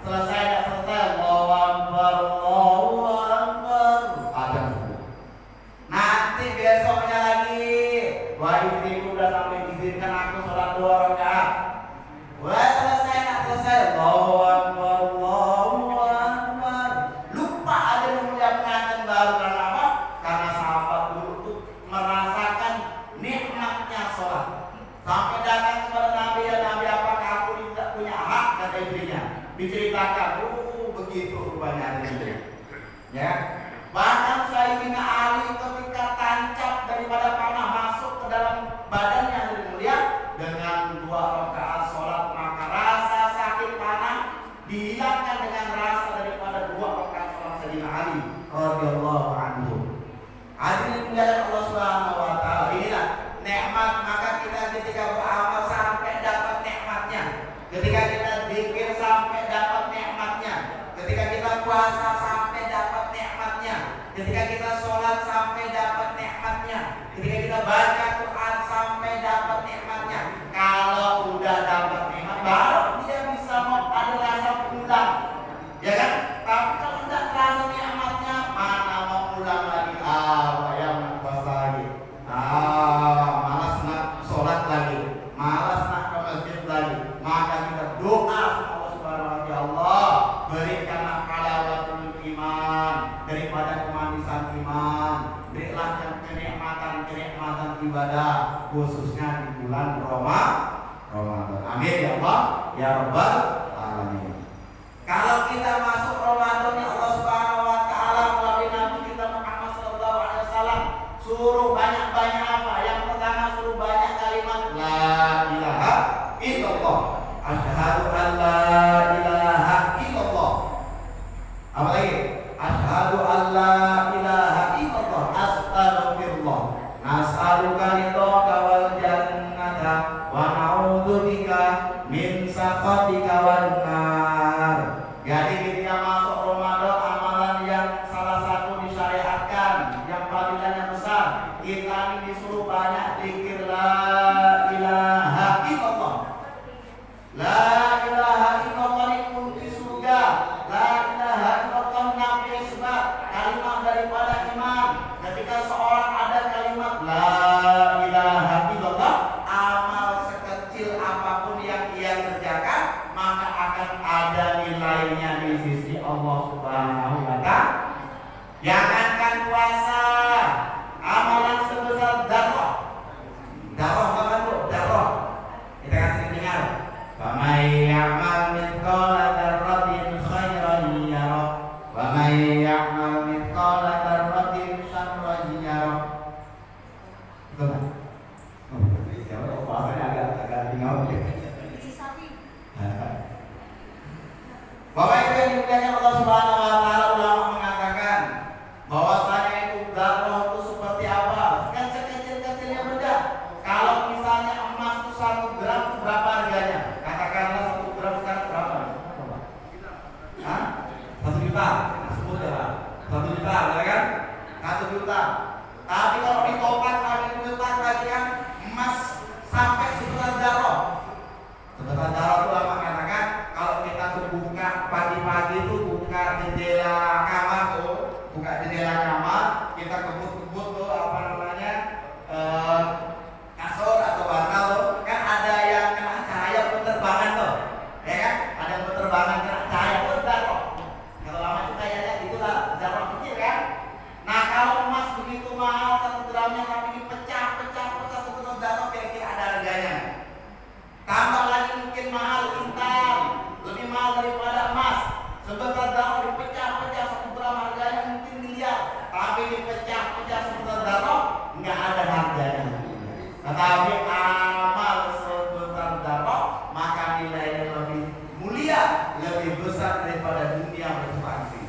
selesai nggak selesai, Allahu Akbar, Allahu Akbar, ada. Nanti besoknya lagi, wahai istriku udah sampai izinkan aku sholat 2 rakaat. Wah, selesai nggak selesai, Allahu Akbar, Allahu Akbar. Lupa ada yang mulia pengantin baru. Karena apa? Karena sahabat dulu tuh merasakan nikmatnya sholat. Sampai datang kepada Nabi, ya Nabi, apakah aku tidak punya hak, kata istrinya. Diceritakan, begitu rupanya ini. Ya. Bahkan Sayyidina Ali ketika tancap daripada panah masuk ke dalam badannya yang mulia, dengan 2 rakaat sholat maka rasa sakit panah dihilangkan dengan rasa daripada 2 rakaat sholat Sayyidina Ali radhiyallahu anhu. Hadirin sekalian Allah Subhanahu Wa Taala, inilah nikmat. Maka kita ketika beramal sampai dapat nikmatnya, ketika kita zikir sampai dapat nikmatnya, ketika kita puasa sampai dapat nikmatnya, ketika kita sholat sampai dapat nikmatnya, ketika kita baca Quran sampai dapat nikmatnya. Kalau udah dapat nikmat baru dia bisa mau ada rasa pulang, ya kan? Tapi kalau udah terasa nikmatnya, mana mau pulang lagi? Yang puasa lagi, malas nak sholat lagi, malas nak ke masjid lagi. Maka kita doa sama Allah Subhanahu Wa Taala, ya Allah, berikanlah halawatul iman, daripada kemanisan iman, berilah kenikmatan ibadah, khususnya di bulan Ramadan. Amin ya Allah, ya Rabbal Alamin. Kalau kita masuk Ramadan, ya Allah Subhanahu Wa Taala melalui Nabi kita Muhammad Sallallahu Alaihi Wasallam suruh banyak-banyak apa? Yang pertama suruh banyak kalimat La ilaha illallah, asyhadu an la ilaha illallah. Apa lagi? Asyhadu an la ilaha illallah, astaghfirullah, nas'aluka ridhaka wal jannata wa na'udzubika min sakhatika wan nar. Jadi ketika masuk Ramadan, amalan yang salah satu disyariatkan, yang fadilahnya besar, kita ini disuruh banyak zikir la ilaha illallah. La ilaha illallah ini kunci surga. La ilaha illallah nabi sebab kalimat daripada iman. Ketika seorang ada kalimat la ilaha illallah, amal sekecil apapun yang ia kerjakan maka akan ada nilainya di sisi Allah Subhanahu wa ta'ala. Jangankan puasa, amalan sebesar darah. Darah apa Bu? Darah. Kita kasih dengar. Faman ya'mal mithqala dzarratin khairan yarah, wa man ya'mal mithqala dzarratin syarran yarah. Betul tak? Oh, bahasanya agak bingung. Bapak Ibu yang dimuliakan Allah Subhanahu wa ta'ala, ulama mengatakan bahwasanya itu darah itu seperti apa? Kan sekecil-kecilnya benda. Kalau misalnya emas itu 1 gram itu berapa harganya? Katakanlah 1 gram sekarang berapa? Hah? 1 juta. Sebut ya Pak. 1 juta, ya kan? 1 juta. Tapi kalau ditopak lagi lagi kan emas sampai sebesar darah. Sebesar darah itu apa katakan? Kalau kita tuh buka pagi-pagi itu buka jendela kamar tuh, buka jendela kamar, kita kebut-kebut tuh apa namanya kasur atau bantal tuh, kan ada yang kena cahaya penerbangan tuh, ya kan? Ada penerbangan kena cahaya tuh darah. Kalau lama itu kayaknya itulah darah kecil kan? Nah kalau emas begitu mahal 1 gramnya tapi dipecah-pecah sebetulnya darah kira-kira ada harganya. Tambah lagi mungkin mahal intan, lebih mahal daripada emas. Sebesar darah dipecah-pecah 1 gram harganya mungkin miliar, tapi dipecah-pecah sebesar darah nggak ada harganya. Tetapi amal sebesar darah maka nilainya lebih mulia, lebih besar daripada dunia berekspansi.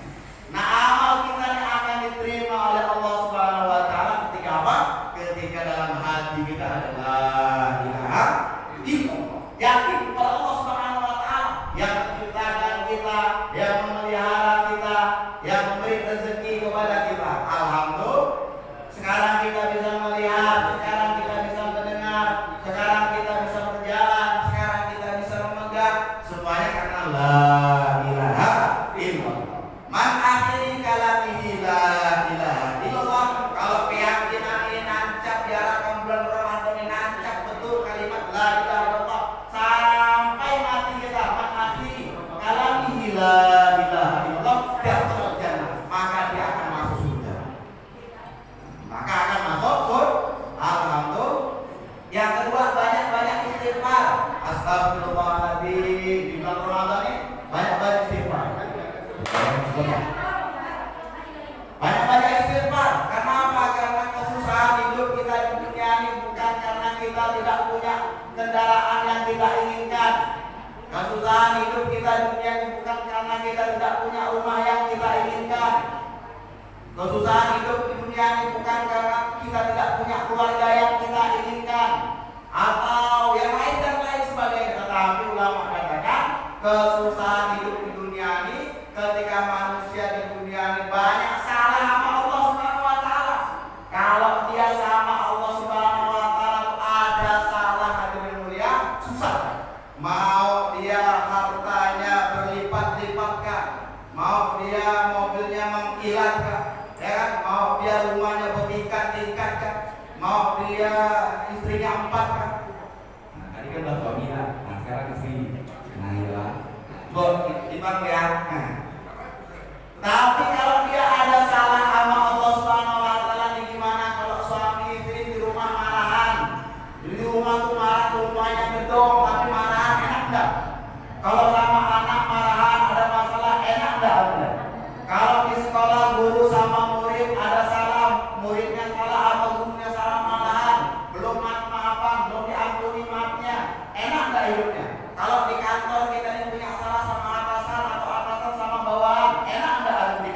Nah amal kita ini akan diterima oleh Allah Subhanahu wa ta'ala ketika apa? Ketika dalam hati kita ada la ilaha illallah, yakin kepada Allah Subhanahu wa ta'ala yang menciptakan kita, yang memelihara kita, yang memberi rezeki kepada kita. Alhamdulillah sekarang kita bisa melihat, sekarang kita bisa mendengar, sekarang kita bisa berjalan, sekarang kita bisa memegang, semuanya karena la ilaha illallah. Man akhiri kalamihi la ilaha illallah. Kalau keyakinan ini nancap di arah bulan Ramadan ini nancap betul kalimat la ilaha illallah sampai mati kita. Man akhiri kalamihi la ilaha illallah dakhala jannah, maka dia akan masuk surga. Maka akan masuk surga. Alhamdulillah. Yang kedua banyak-banyak istighfar. Astagfirullahaladzim. Di bulan Ramadan ini banyak-banyak istighfar. Banyak-banyak istighfar. Kenapa? Karena kesusahan hidup kita di dunia ini bukan karena kita tidak punya kendaraan yang kita inginkan. Kesusahan hidup kita di dunia ini bukan karena kita tidak punya rumah yang kita inginkan. Kesusahan hidup di dunia ini bukan karena kita tidak punya keluarga yang kita inginkan atau yang lain dan lain sebagainya. Tetapi ulama katakan kesusahan hidup di dunia ini ketika manusia di dunia ini banyak salah sama Allah Subhanahu wa ta'ala. Kalau dia sama Allah Subhanahu wa ta'ala ada salah hadirin mulia, susah. Mau dia hartanya berlipat-lipatkan, mau dia mobilnya mengkilatkan, ya kan? Mau dia rumahnya bertingkat-tingkatkan, mau dia istrinya 4 kan. Nah, tadi kan udah suami lah, nah sekarang istri. Nah iya, timbang ya. Nah. Tapi kalau dia ada salah sama Allah Subhanahu wa ta'ala, ini gimana kalau suami istri di rumah marahan? Di rumah tuh marah, rumahnya gedong tapi marahan, enak enggak? Kalau sama anak marahan ada masalah, enak enggak? Kalau di sekolah guru sama murid ada salah, muridnya salah atau gurunya salah marahan, belum maaf-maafan, belum diampuni maafnya, enak enggak hidupnya? Kalau di kantor kita ini punya salah sama atasan atau atasan sama bawahan, enak enggak hidup di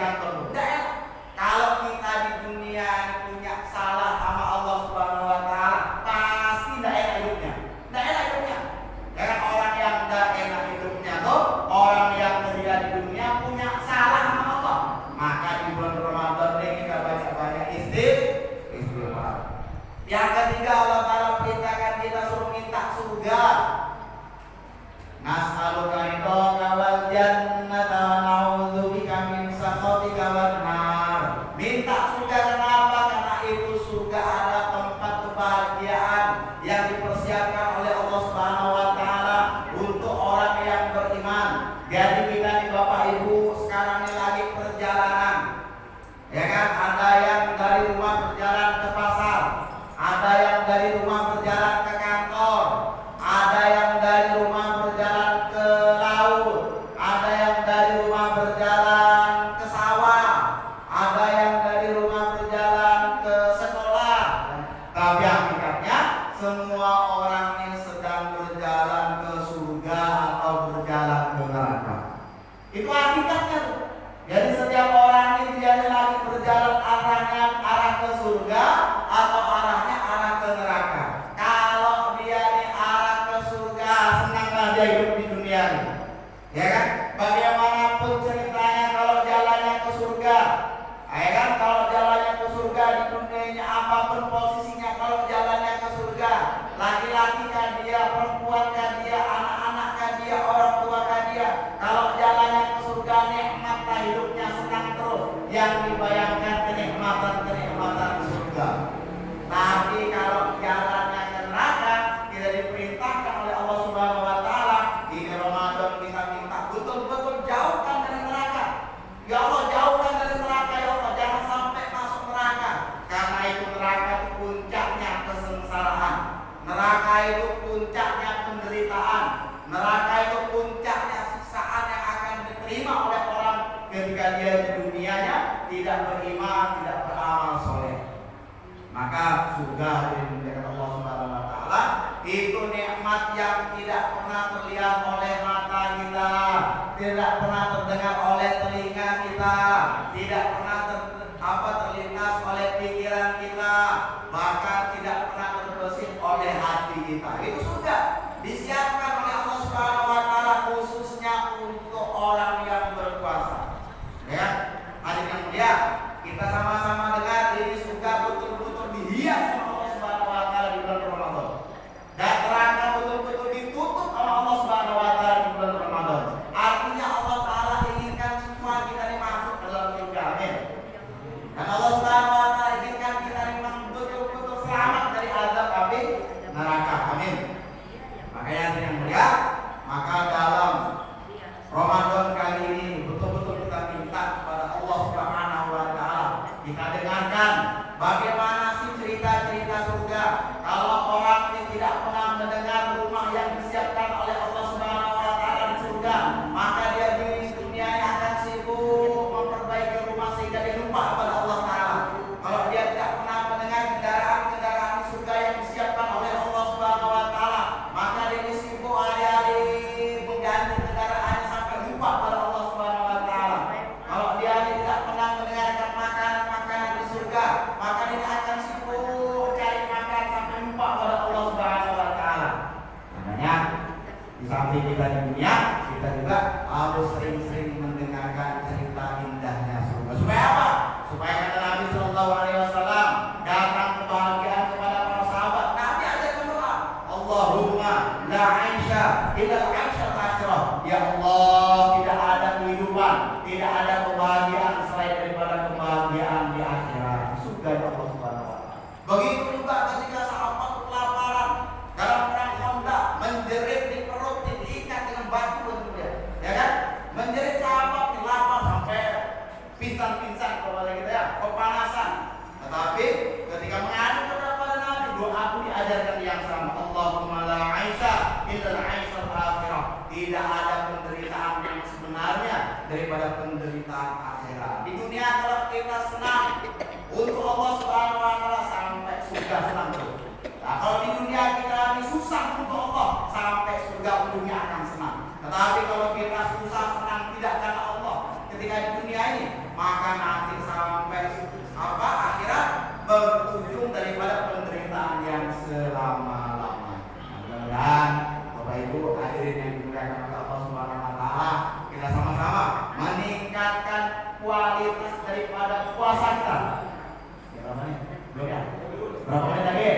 ketiga Allah Ta'ala perintahkan kita suruh minta surga. Nas'aluka ridhaka wal jannata wa na'udzubika min sakhatika wan nar. Minta surga kenapa? Karena itu surga adalah tempat kebahagiaan yang dipersiapkan oleh Allah Subhanahu wa taala untuk orang yang beriman. Jadi kita nih Bapak Ibu sekarang ini lagi perjalanan. Ya kan, ada yang dari rumah berjalan ke pasar, ada yang dari rumah berjalan ke kantor, ada yang dari rumah berjalan ke laut, ada yang dari rumah berjalan ke sawah, ada yang dari rumah berjalan ke sekolah. Tapi hakikatnya semua orang ini sedang berjalan ke surga atau berjalan ke neraka. Itu hakikatnya tuh. Jadi setiap orang ini dia lagi berjalan arah ke surga atau arahnya arah ke neraka. Kalau dia ini arah ke surga, senanglah dia hidup di dunia ini. Ya kan? Bagaimanapun ceritanya kalau jalannya ke surga, ya kan? Kalau jalannya ke surga di dunia ini apapun posisinya, kalau jalannya ke surga, laki-laki kan dia, perempuan kan dia, anak-anak kan dia, orang tua kan dia. Kalau jalannya ke surga nikmat hidupnya senang terus, yang dibayangkan kenikmatan surga. Tapi kalau jalannya ke neraka, tidak diperintahkan oleh Allah Subhanahu wa taala di Ramadan kita minta betul-betul jauhkan dari neraka. Ya Allah, jauhkan dari neraka ya Allah, jangan sampai masuk neraka. Karena itu neraka itu puncaknya kesengsaraan. Neraka itu puncaknya penderitaan. Neraka itu puncaknya siksaan yang akan diterima oleh orang ketika dia di dunianya tidak beriman, tidak beramal soleh. Maka surga yang dimuliakan Allah Subhanahu wa taala itu nikmat yang tidak pernah terlihat oleh mata kita, tidak pernah terdengar oleh telinga kita, tidak pernah terlintas oleh pikiran kita, bahkan tidak pernah terbesit oleh hati kita. Itu surga disiapkan oleh Allah Subhanahu wa taala khususnya untuk orang yang berpuasa. Ya, hadirin yang mulia, kita sama-sama dengar ini surga betul-betul dihias oleh Allah Subhanahu wa taala di bulan Ramadan. Dan neraka betul-betul ditutup oleh Allah Subhanahu wa taala di bulan Ramadan. Artinya Allah taala inginkan semua kita ini masuk ke dalam surga. Amin. Dan Allah Subhanahu wa taala inginkan kita ini betul-betul selamat dari azab api neraka. Amin. Makanya yang mulia, maka dalam Ramadan kali ini betul-betul kita minta kepada Allah Subhanahu wa taala, kita dengarkan bagaimana sih cerita-cerita surga. Kalau orang ini tidak pernah mendengar rumah yang disiapkan oleh Allah Subhanahu wa taala di surga, maka dia di dunia akan sibuk memperbaiki rumah sehingga dia lupa kepada Allah taala. Kalau dia tidak pernah mendengar kendaraan-kendaraan di surga yang disiapkan oleh Allah Subhanahu wa taala, maka dia sibuk hari-hari mengganti kendaraannya sampai lupa pada Allah Subhanahu wa taala. Kalau dia tidak pernah mendengarkan makanan-makanan di surga, maka dia akan sibuk cari makan sampai lupa pada Allah Subhanahu wa taala. Makanya di samping kita di dunia, kita juga harus sering-sering mendengarkan cerita indahnya surga. Supaya apa? Supaya kata Nabi Sallallahu Alaihi Wasallam datang kebahagiaan kepada para sahabat. Nabi ajarkan doa, Allahumma la aisha illa aisha al-akhirah. Ya Allah, tidak ada kehidupan, tidak ada kebahagiaan selain daripada kebahagiaan di akhirat. Surga ya Allah Subhanahu wa taala. Begitu juga ketika sahabat kelaparan dalam perang Khandaq, menjerit di perut, diikat dengan batu, ya kan? Menjerit sahabat lapar sampai pingsan-pingsan kalau kita ya, kepanasan. Tetapi ketika mengadu kepada Nabi, doa pun diajarkan yang sama. Allahumma la aisha illa aisha al-akhirah. Tidak ada penderitaan yang sebenarnya daripada penderitaan akhirat. Di dunia kalau kita senang untuk Allah Subhanahu wa taala sampai surga senang terus. Nah, kalau di dunia kita ini susah untuk Allah, sampai surga ujungnya akan senang. Tetapi kalau kita susah senang tidak karena Allah ketika di dunia ini, maka nanti sampai akhirat berujung daripada penderitaan yang selama-lamanya. Mudah-mudahan Bapak Ibu hadirin yang dimuliakan oleh Allah Subhanahu wa taala, kita sama-sama meningkatkan kualitas daripada puasa kita. Berapa nih? Belum ya? Berapa menit lagi?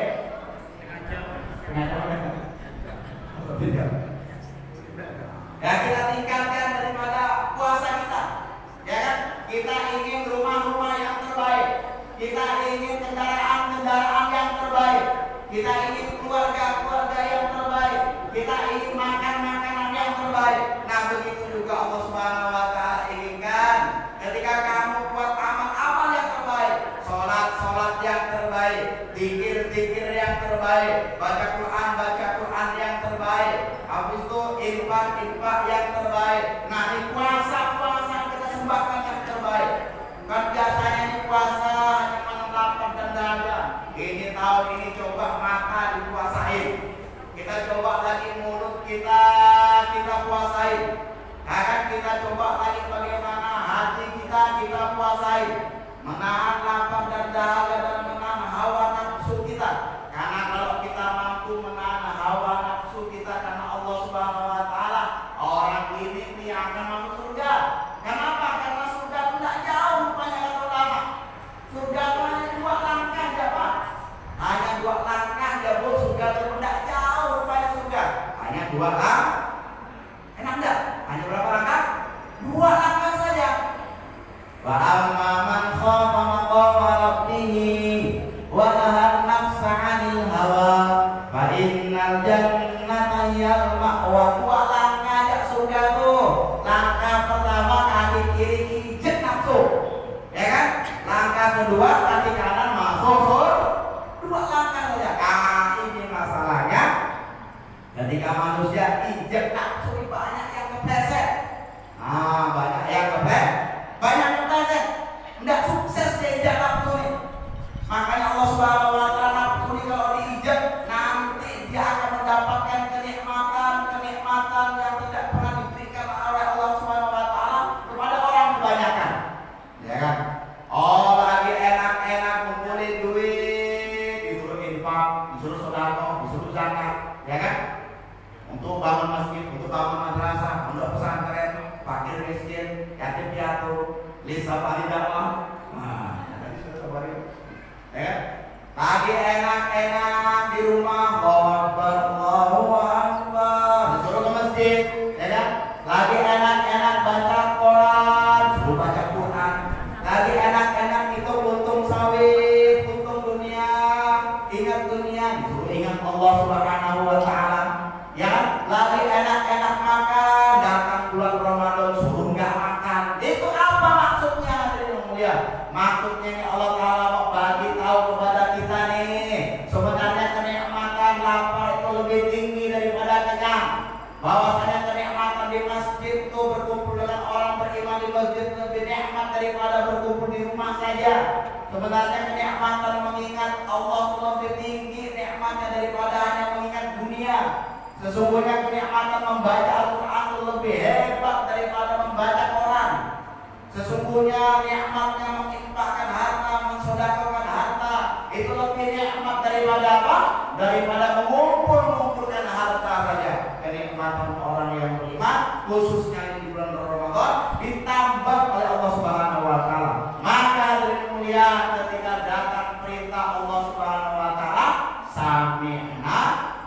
kita ingin keluarga yang terbaik, kita ingin makan makanan yang terbaik. Nah begitu juga Allah Subhanahu wa Ta'ala inginkan ketika kamu buat amal-amal yang terbaik, sholat yang terbaik, zikir yang terbaik, baca Quran yang terbaik, habis itu infak yang terbaik. Nah di puasa kita sembahkan yang terbaik. Kan biasanya di puasa hanya mengelapkan dan dada. Ini tahun ini coba mata dipuasain. Kita coba lagi mulut kita puasain. Akan kita coba lagi bagaimana hati kita puasain. Menahan lapar dan dahaga dan menahan hawa nafsu kita. Karena kalau kita mampu menahan hawa nafsu kita karena Allah Subhanahu wa Ta'ala, orang ini akan masuk surga. Kenapa? Karena surga tidak jauh rupanya kata ulama. Surga itu hanya 2 langkah aja Pak. Hanya 2 langkah aja Bu, surga itu tidak jauh rupanya surga. Hanya 2 langkah. Enak enggak? Hanya berapa langkah? 2 langkah saja. Wa amma man khafa maqama rabbih wa nahan nafsa 'anil hawa fa innal jannata hiyal ma'wa. 2 langkah aja surga tuh. Langkah pertama kaki kiri injek nafsu, ya kan? Langkah kedua kaki kanan masuk surga. 2 langkah saja. Ini masalahnya ketika manusia injek nafsu banyak yang kepleset. Banyak yang kepleset, tidak sukses dia injak nafsu ini. Makanya Allah Subhanahu wa Ta'ala nafsu ini kalau diinjak nanti dia akan mendapatkan kenikmatan yang tidak pernah diberikan oleh Allah Subhanahu wa Ta'ala kepada orang kebanyakan, ya kan? Oh lagi enak-enak ngumpulin duit, disuruh infak, disuruh sedekah, disuruh zakat, ya kan? Untuk bangun masjid, untuk bangun madrasah, untuk pesantren, fakir miskin, yatim piatu, lisabari dakwah. Tadi sudah sabari. Ya. Lagi enak-enak di rumah, Allahu Akbar, disuruh ke masjid, ya kan? Lagi enak-enak baca Quran, suruh baca Quran. Lagi enak-enak itu untung sawit, untung dunia, ingat dunia, disuruh ingat Allah Subhanahu wa Ta'ala. Ya, lagi enak-enak makan, datang bulan Ramadan suruh nggak makan. Itu apa maksudnya hadirin yang mulia? Maksudnya ini Allah Ta'ala mau bagi tahu kepada kita nih, sebenarnya kenikmatan lapar itu lebih tinggi daripada kenyang. Bahwasanya kenikmatan di masjid itu berkumpul dengan orang beriman di masjid lebih nikmat daripada berkumpul di rumah saja. Sebenarnya kenikmatan mengingat Allah itu lebih tinggi nikmatnya daripada hanya mengingat dunia. Sesungguhnya kenikmatan membaca Al-Quran itu lebih hebat daripada membaca Quran. Sesungguhnya nikmatnya menginfakkan harta, mensedekahkan harta itu lebih nikmat daripada apa? Daripada mengumpulkan harta saja. Kenikmatan orang yang beriman, khususnya di bulan Ramadan, ditambah oleh Allah Subhanahu wa Ta'ala. Maka dari mulia ketika datang perintah Allah Subhanahu wa Ta'ala, sami'na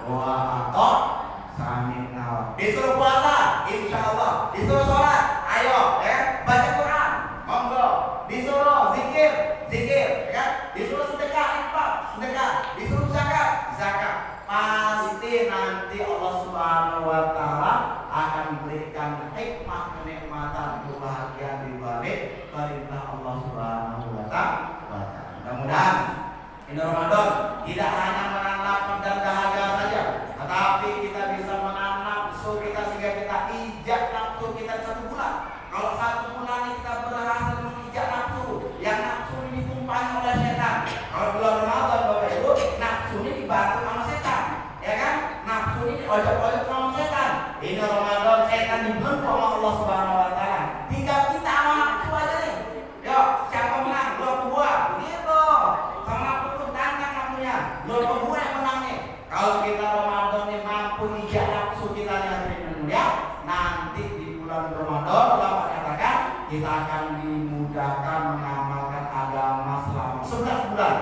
wa ata'na. Disuruh puasa, insya Allah. Disuruh sholat, ayo, ya, baca Quran, monggo. Disuruh zikir, ya, disuruh sedekah, disuruh zakat. Pasti nanti Allah Subhanahu wa Ta'ala akan berikan hikmah kenikmatan kebahagiaan di balik perintah Allah Subhanahu wa Ta'ala. Mudah-mudahan ini Ramadan tidak hanya menahan lapar dan dahaga saja, tetapi kita bisa menahan nafsu kita sehingga kita ijak nafsu kita 1 bulan. Kalau 1 bulan ini kita berhasil mengijak nafsu, yang nafsu ini ditumpangi oleh setan. Kalau bulan Ramadan Bapak Ibu, nafsu ini dibantu sama setan, ya kan? Nafsu ini diojok-ojok sama setan. Ini Ramadan setan dibelenggu sama Allah Subhanahu wa Ta'ala. Tinggal kita sama nafsu aja nih. Yuk, siapa menang? Dua buah. Gitu. Sama nafsu tantang nafsunya. Dua buah yang menang nih. Kalau kita Ramadan ini mampu ijak nafsu kita yang mulia, nanti di bulan Ramadan ulama katakan kita akan dimudahkan mengamalkan agama selama 11 bulan.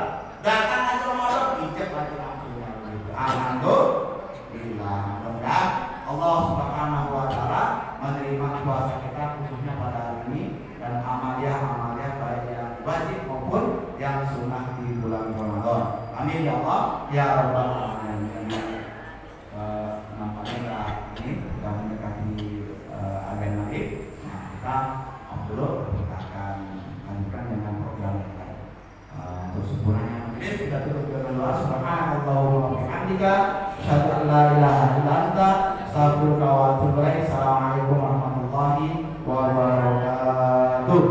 Datang aja Ramadan, ijak lagi nafsunya. Alhamdulillah. Mudah-mudahan Allah Subhanahu wa Ta'ala menerima puasa kita khususnya pada hari ini dan amalia baik yang wajib maupun yang sunnah di bulan Ramadan. Amin ya Allah. ya rabbal alamin. Nampaknya ini sudah mendekati agen maghrib. Nah, kita dulu kita akan lanjutkan dengan program yang lain. Untuk sempurnanya maghrib kita tutup dengan doa subhanallahumma wa bihamdika asyhadu an la ilaha illa anta astaghfiruka wa atubu ilaik. Assalamualaikum warahmatullahi wabarakatuh.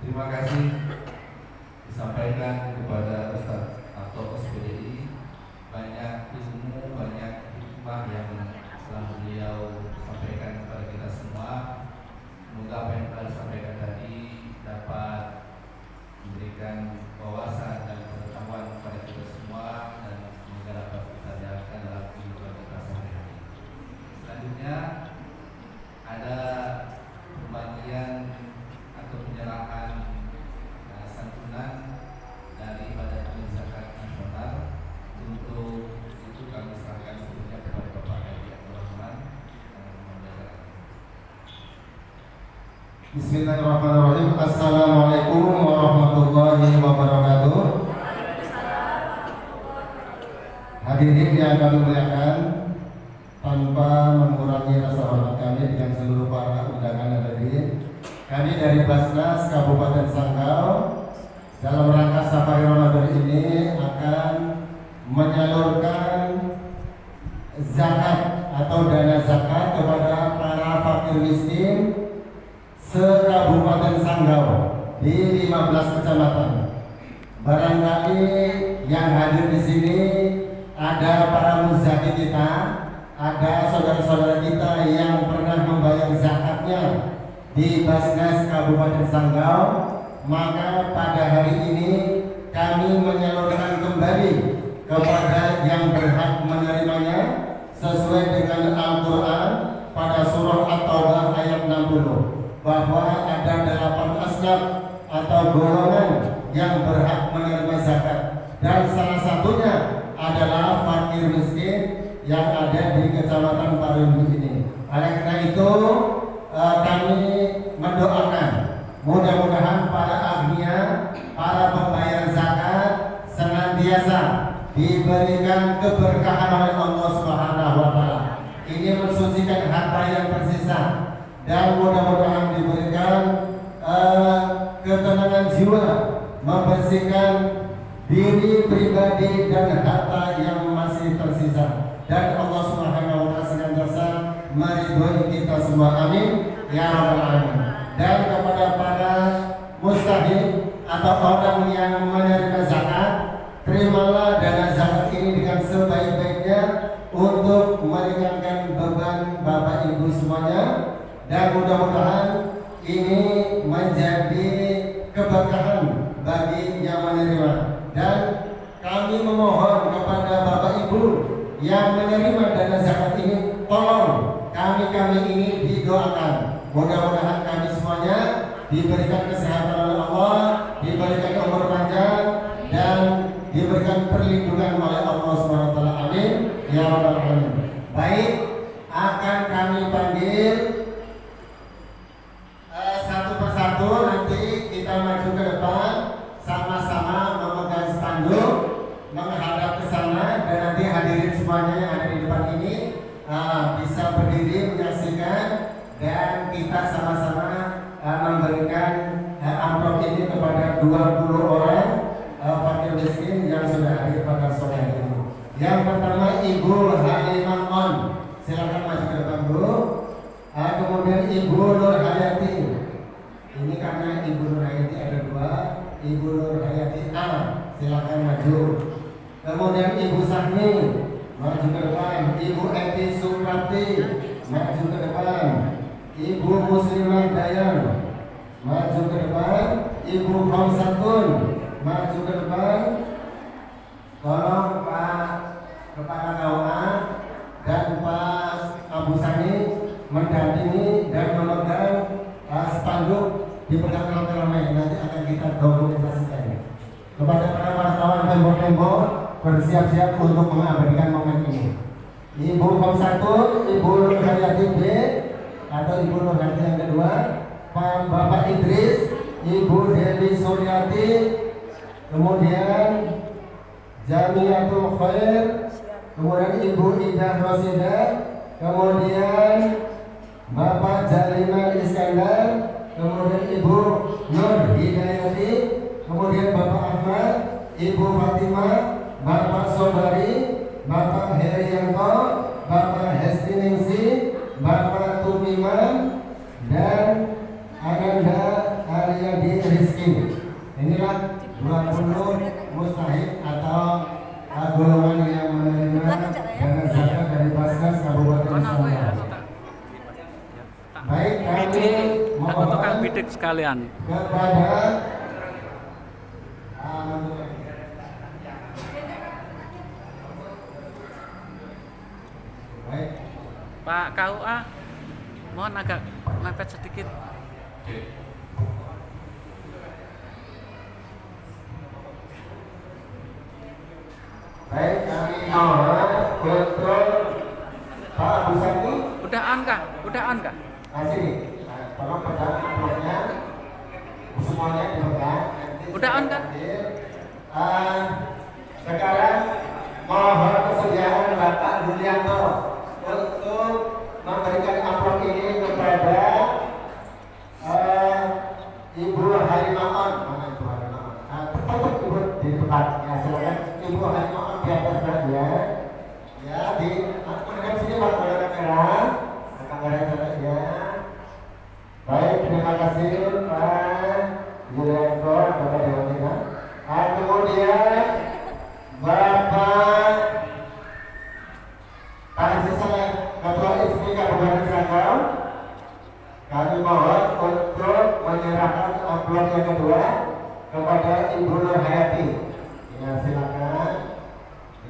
Terima kasih disampaikan kepada Ustaz atau SPDI, banyak ilmu, banyak hikmah yang telah beliau sampaikan kepada kita semua. Semoga apa yang telah disampaikan tadi dapat memberikan wawasan dan pengetahuan kepada kita semua, dan semoga dapat kita jalankan dalam kehidupan kita sehari-hari. Selanjutnya ada pembagian atau penyerahan santunan dari Badan Amil Zakat Nasional. Untuk itu kami serahkan seluruhnya kepada Bapak Haji Abdul Rahman yang membacakan. Bismillahirrahmanirrahim. Assalamualaikum warahmatullahi wabarakatuh. Hadirin yang kami muliakan, tanpa mengurangi rasa hormat kami dengan seluruh para undangan yang hadir, kami dari Basnas Kabupaten Sanggau dalam rangka Safari Ramadan ini akan menyalurkan zakat atau dana zakat kepada para fakir miskin se-Kabupaten Sanggau di 15 kecamatan. Barangkali yang hadir di sini ada para muzaki kita, ada saudara-saudara kita yang pernah membayar zakatnya di Basnas Kabupaten Sanggau, maka pada hari ini kami menyalurkan kembali kepada yang berhak menerimanya sesuai dengan Al-Quran pada surah At-Taubah ayat 60, bahwa ada 8 asnaf atau golongan yang berhak menerima zakat, dan salah satunya adalah fakir miskin yang ada di Kecamatan Parundu ini. Oleh karena itu kami mendoakan mudah-mudahan para agnia, para pembayar zakat senantiasa diberikan keberkahan oleh Allah Subhanahu wa taala. Ini mensucikan harta yang tersisa, dan mudah-mudahan diberikan ketenangan jiwa, membersihkan diri pribadi dan harta yang masih tersisa, dan Allah Subhanahu wa taala senantiasa meridhoi kita semua, amin ya rabbal alamin. Dan kepada para mustahik atau orang yang menerima zakat, terimalah dana zakat ini dengan sebaik-baiknya untuk meringankan beban Bapak Ibu semuanya, dan mudah-mudahan ini menjadi keberkahan bagi yang menerima. Dan kami memohon kepada Bapak Ibu yang menerima dana zakat ini, tolong kami ini didoakan. Mudah-mudahan kami semuanya diberikan kesehatan oleh Allah, diberikan umur panjang, dan diberikan perlindungan oleh Allah SWT. Amin ya rabbal alamin. Baik, akan kami panggil satu persatu. Nanti kita maju ke depan, sama-sama memegang spanduk menghadap ke sana, dan nanti hadirin semuanya yang ada di depan ini bisa berdiri menyaksikan, dan kita sama-sama memberikan amplop ini kepada 20 orang fakir miskin yang sudah hadir pada sore hari ini. Yang pertama Ibu Halimah On, silakan maju ke depan dulu. Kemudian Ibu Nur Hayati, ini karena Ibu Nur Hayati ada 2, Ibu Nur Hayati A, silakan maju. Kemudian Ibu Sahni, maju ke depan. Ibu Eti Suprati, maju ke depan. Ibu Muslimah Dayan, maju ke depan. Ibu Hamsatun, maju ke depan. Tolong Pak Kepala KUA dan Pak Abu Sani mendampingi dan memegang spanduk di belakang ramai. Nanti akan kita dokumentasikan. Kepada para wartawan tembok-tembok, bersiap-siap untuk mengabadikan momen ini. Ibu Komsatun, Ibu Nurhayati B atau Ibu Nurhayati yang kedua, Bapak Idris, Ibu Dewi Suryati, kemudian Jamiatul Khair, kemudian Ibu Ida Rosida, kemudian Bapak Jaliman Iskandar, kemudian Ibu Nur Hidayati, kemudian Bapak Ahmad, Ibu Fatimah, Bapak Sobari, Bapak Herianto, Bapak Hestiningsi, Bapak Tumiman, dan Ananda Aryadi Rizki. Inilah 20 mustahik atau golongan yang menerima dana zakat dari Basnas Kabupaten Samarinda. Baik, kami aku tukang bidik sekalian. Kepada baik, Pak KUA, mohon agak mepet sedikit. baik, kami mohon untuk Pak Busani. Udah on kah? Udah on kah? Masih, tolong pegang amplopnya, semuanya dipegang. Udah on kan? Sekarang mohon kesediaan Bapak Yulianto untuk memberikan amplop ini kepada Ibu Halimaon. Mana Ibu Halimaon? Tetap Ibu di tempat. Ya silakan Ibu Halimaon di atas saja. Ya di menghadap sini Pak kamera merah. Kamera saja. Baik, terima kasih Pak Yulianto, Bapak Dewanina. Kemudian Bapak Haji Saleh, Ketua ISMI Kabupaten Sanggau, kami mohon untuk menyerahkan amplop yang kedua kepada Ibu Nurhayati. Ya silakan.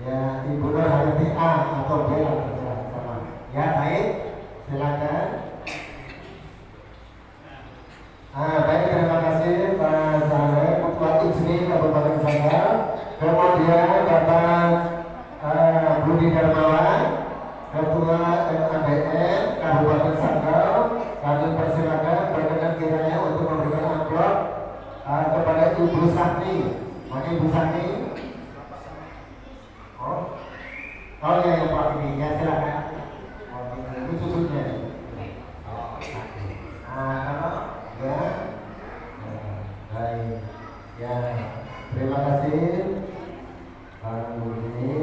Ya Ibu Nurhayati A atau B lah terserah sama. Ya baik, silakan. Baik, terima kasih Pak Saleh, Ketua ISMI Kabupaten Sanggau. Kemudian Bapak Budi Darmawan, Ketua MADN Kabupaten Sanggau, kami persilakan berkenan kiranya untuk memberikan amplop kepada Ibu Sakti. Mana Ibu Sakti? Oh ya, yang Pak ini, ya silakan. Ini cucunya. Ya, baik. Ya, terima kasih Pak Budi.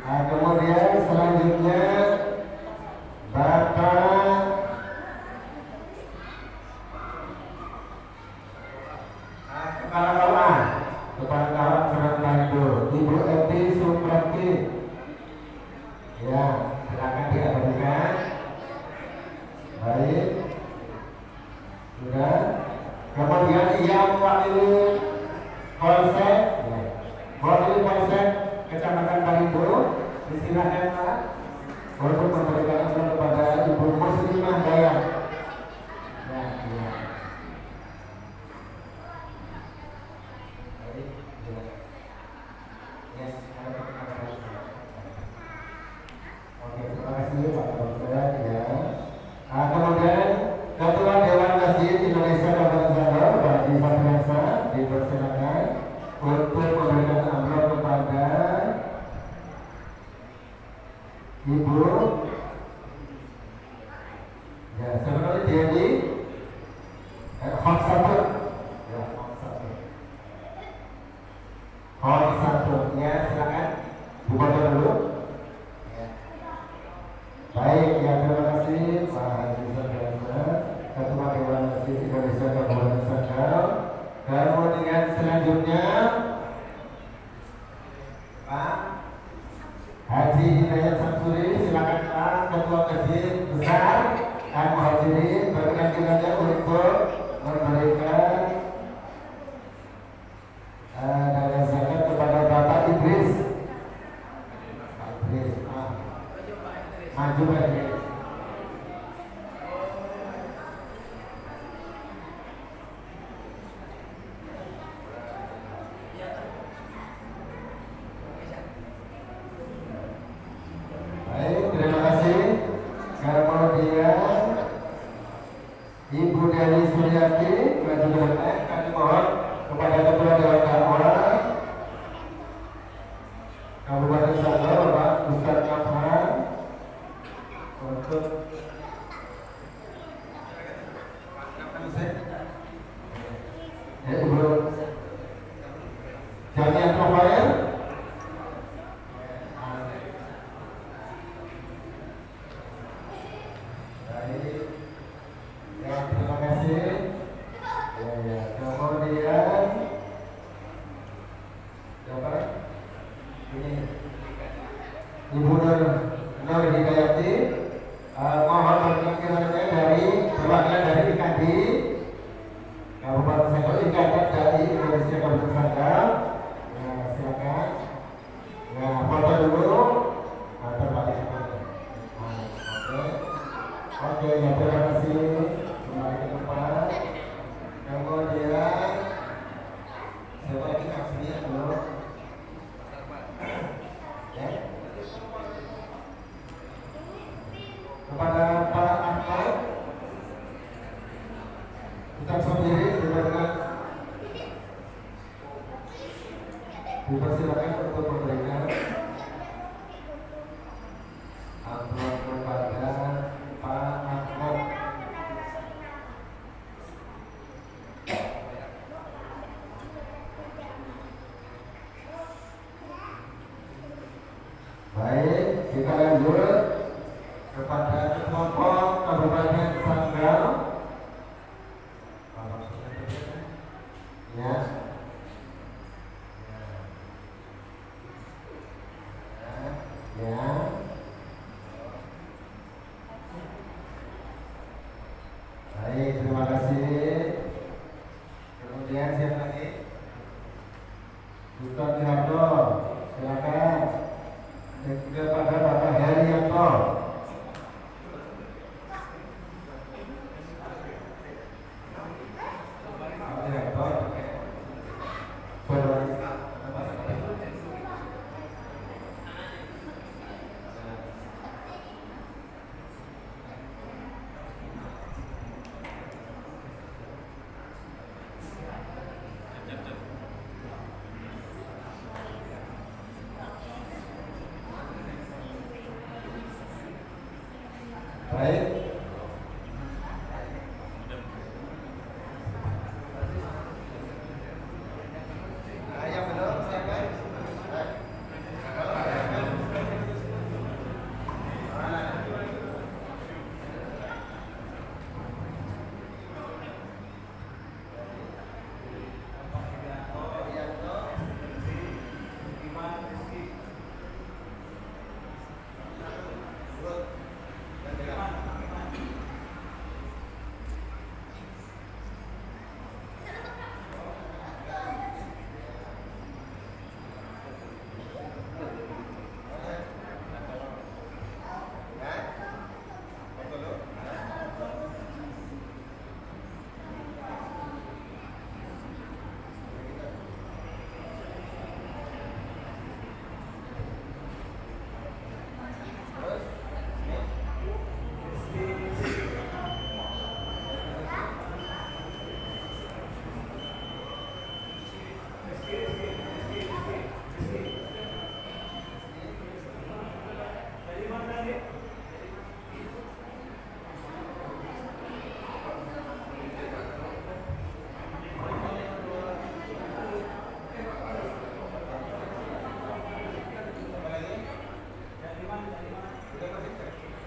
Kemudian selanjutnya Bapak Kepala Kawan Serang Ibu Eti Suprati. Ya, silakan diabadikan. Baik. Sudah. Kemudian yang wakili Polsek, wakili Polsek Kecamatan Barindo, disilakan Pak untuk memberikan amplop kepada Ibu Muslimah Dayang. Ya, ya. Baik, ya. Yes, oke, terima kasih Pak Polsek ya. Kemudian Ketua Dewan Masjid Indonesia Kabupaten Sanggau, Pak Haji Fatriasa, dipersilakan untuk memberikan amplop kepada Ibu. Ya, sebenarnya dia di Hot satu. Ya, Hot satu. Hot satu. Ya, silakan. Buka dulu. Ya. Baik, ya terima kasih Pak Haji Fatriasa, Ketua Dewan Masjid Indonesia Kabupaten Sanggau. Kemudian selanjutnya Pak Haji Hidayat Samsuri, silakan Pak Ketua Masjid Besar Al-Muhajirin, berkenan kiranya untuk memberikan dana zakat kepada Bapak Idris. Pak Idris, maju Pak Idris. Baik, lagi maju ke depan. Kami mohon kepada Ketua Dewan Dakwah Kabupaten Sanggau, Bapak Ustaz Kapran, untuk ya Ibu Jamiat Provider. Baik, ya terima kasih. Ya, kemudian siapa? Ini Ibu Nur Hidayati, mohon perwakilannya dari perwakilan dari IKD Kabupaten Sanggau, ikatan dari Indonesia Kabupaten Sanggau. Nah, silakan. Nah, foto dulu. Terbalik. Oke, ya terima kasih. Kembali ke depan. Kemudian siapa lagi maksudnya dulu? Ya. Kepada Pak Ahmad, kita sendiri dengan dipersilakan untuk memberikan amplop kepada Pak Ahmad. Baik, kita lanjut kepada kelompok Kabupaten Sanggau. Ya. Ya. Baik, terima kasih. Kemudian siapa lagi? Dr. Wiharto, silakan. Dan juga pada Bapak Herianto. Baik. Yang belum siapa?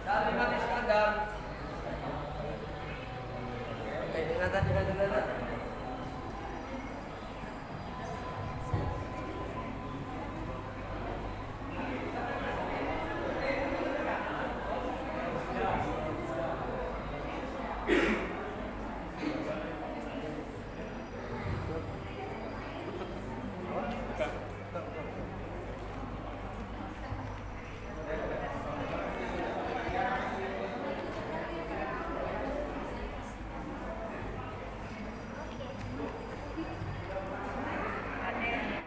Dari Mati Skandar. Oke, dengan tadi